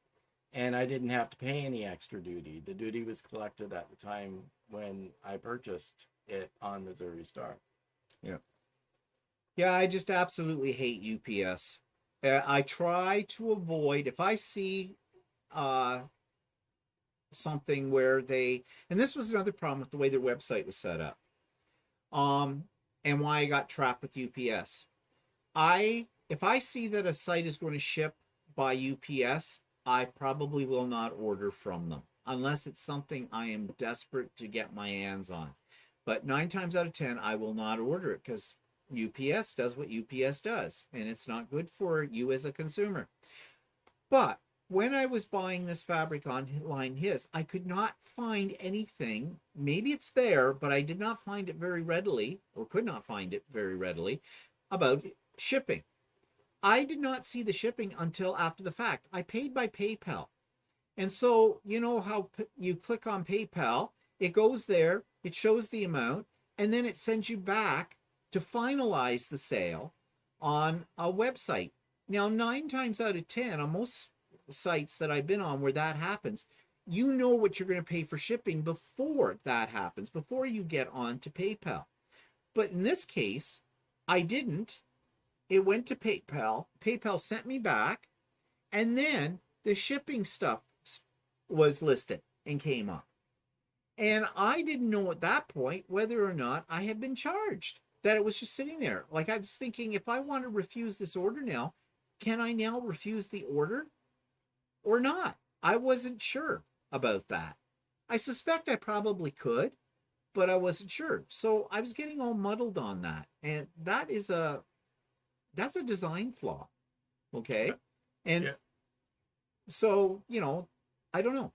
and I didn't have to pay any extra duty. The duty was collected at the time when I purchased it on Missouri Star. Yeah, I just absolutely hate UPS. I try to avoid, if I see something where and this was another problem with the way their website was set up, and why I got trapped with UPS. If I see that a site is going to ship by UPS, I probably will not order from them unless it's something I am desperate to get my hands on. But 9 times out of 10, I will not order it because UPS does what UPS does, and it's not good for you as a consumer. But when I was buying this fabric online, I could not find anything. Maybe it's there, but I did not find it very readily, or could not find it very readily, about shipping. I did not see the shipping until after the fact. I paid by PayPal. And so, you know how you click on PayPal, it goes there, it shows the amount, and then it sends you back to finalize the sale on a website. Now, 9 times out of 10, on most sites that I've been on where that happens, you know what you're going to pay for shipping before that happens, before you get on to PayPal. But in this case, I didn't. It went to PayPal. PayPal sent me back, and then the shipping stuff was listed and came up. And I didn't know at that point whether or not I had been charged, that it was just sitting there. Like, I was thinking, if I want to refuse this order now, can I now refuse the order or not? I wasn't sure about that. I suspect I probably could, but I wasn't sure. So I was getting all muddled on that. And that's a design flaw. Okay. And so, I don't know.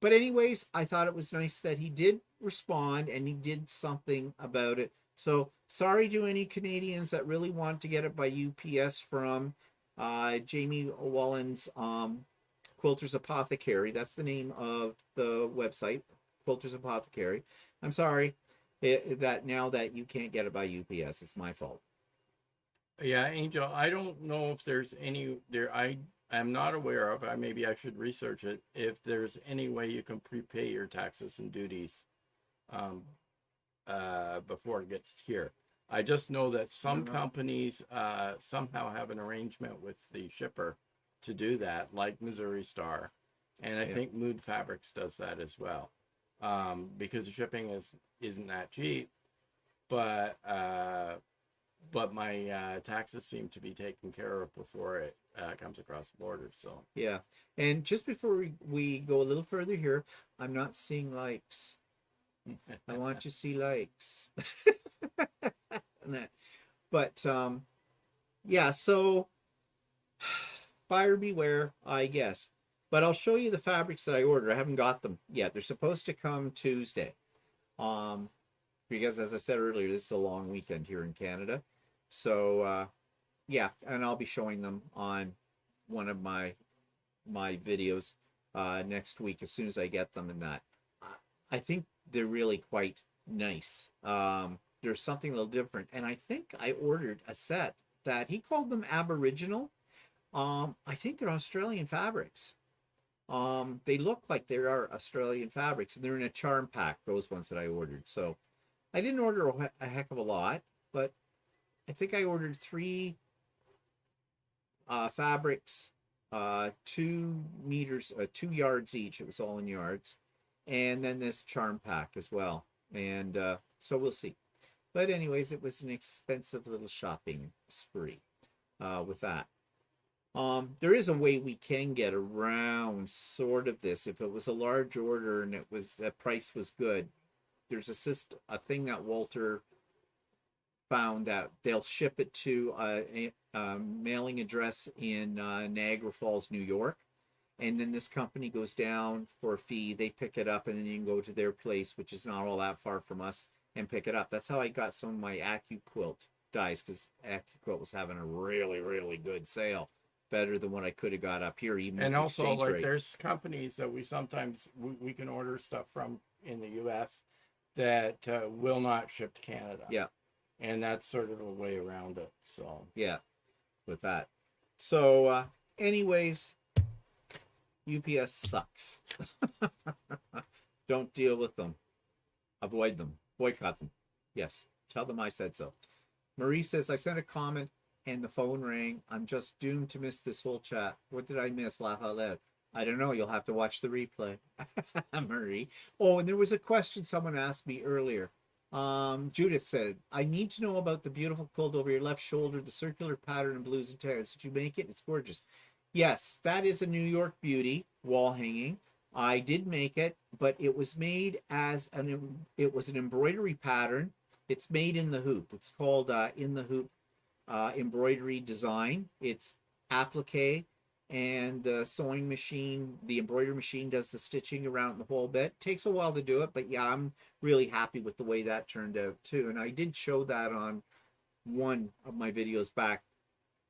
But anyways, I thought it was nice that he did respond and he did something about it. So sorry to any Canadians that really want to get it by UPS from Jamie Wallen's Quilter's Apothecary. That's the name of the website, Quilter's Apothecary. I'm sorry that now that you can't get it by UPS, it's my fault. Yeah, Angel, I don't know if there's any there. I'm not aware of. Maybe I should research it. If there's any way you can prepay your taxes and duties before it gets here. I just know that some companies somehow have an arrangement with the shipper to do that, like Missouri Star, and I think Mood Fabrics does that as well, because the shipping isn't that cheap, but my taxes seem to be taken care of before it comes across the border. So yeah, and just before we go a little further here, I'm not seeing likes. I want to see likes. But yeah, so buyer beware, I guess. But I'll show you the fabrics that I ordered. I haven't got them yet. They're supposed to come Tuesday. Because as I said earlier, this is a long weekend here in Canada. So yeah, and I'll be showing them on one of my videos next week as soon as I get them. And that I think they're really quite nice. There's something a little different. And I think I ordered a set that he called them Aboriginal. I think they're Australian fabrics. They look like they are Australian fabrics, and they're in a charm pack, those ones that I ordered. So I didn't order a heck of a lot, but I think I ordered 3 fabrics, 2 meters, 2 yards each. It was all in yards. And then this charm pack as well. And so we'll see. But anyways, it was an expensive little shopping spree with that. There is a way we can get around sort of this. If it was a large order and the price was good, there's a thing that Walter found that they'll ship it to a mailing address in Niagara Falls, New York. And then this company goes down for a fee. They pick it up, and then you can go to their place, which is not all that far from us, and pick it up. That's how I got some of my Accuquilt dies, because Accuquilt was having a really, really good sale. Better than what I could have got up here, even. And also, like, there's companies that we sometimes we can order stuff from in the U.S. that will not ship to Canada. Yeah. And that's sort of a way around it. So yeah, with that. So anyways, UPS sucks. Don't deal with them. Avoid them. Boycott them. Yes. Tell them I said so. Marie says, I sent a comment and the phone rang. I'm just doomed to miss this whole chat. What did I miss? Laugh out loud. I don't know. You'll have to watch the replay. Marie. Oh, and there was a question someone asked me earlier. Judith said, I need to know about the beautiful quilt over your left shoulder, the circular pattern in blues and tans. Did you make it? It's gorgeous. Yes, that is a New York beauty wall hanging. I did make it, but it was made as it was an embroidery pattern. It's made in the hoop. It's called in the hoop embroidery design. It's applique, and the sewing machine, the embroidery machine, does the stitching around the whole bit. Takes a while to do it, but yeah, I'm really happy with the way that turned out too. And I did show that on one of my videos back,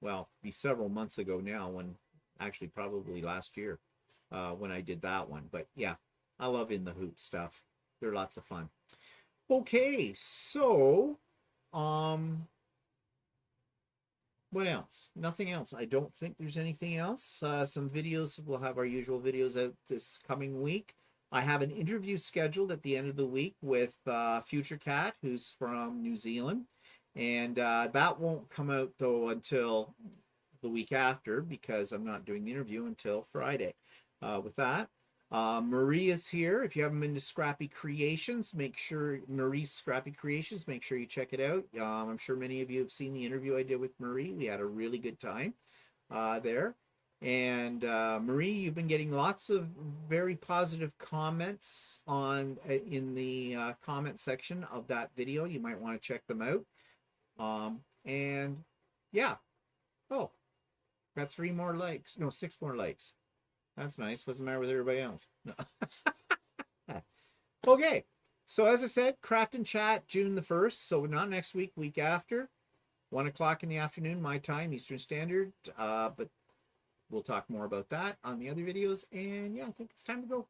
well, be several months ago now, when actually probably last year when I did that one. But yeah, I love in the hoop stuff. They're lots of fun. Okay, so what else? Nothing else. I don't think there's anything else. Some videos. We'll have our usual videos out this coming week. I have an interview scheduled at the end of the week with Future Cat, who's from New Zealand. And that won't come out, though, until the week after, because I'm not doing the interview until Friday. With that, Marie is here. If you haven't been to Scrappy Creations, make sure Marie's Scrappy Creations, make sure you check it out. I'm sure many of you have seen the interview I did with Marie. We had a really good time there. And Marie, you've been getting lots of very positive comments in the comment section of that video. You might want to check them out. And yeah. Oh, got 3 more likes. No, 6 more likes. That's nice. What's the matter with everybody else? No. Okay. So as I said, Craft and Chat, June the 1st. So not next week, week after. 1 o'clock in the afternoon, my time, Eastern Standard. But we'll talk more about that on the other videos. And yeah, I think it's time to go.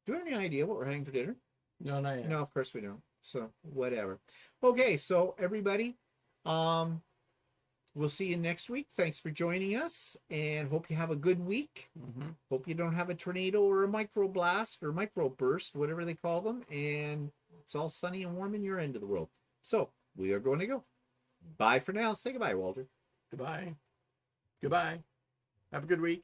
Do we have any idea what we're having for dinner? no, not yet. No, of course we don't. So whatever. Okay, so everybody, we'll see you next week. Thanks for joining us, and hope you have a good week. Mm-hmm. Hope you don't have a tornado or a microblast or microburst, whatever they call them, and it's all sunny and warm in your end of the world. So we are going to go. Bye for now. Say goodbye, Walter. Goodbye. Goodbye. Have a good week.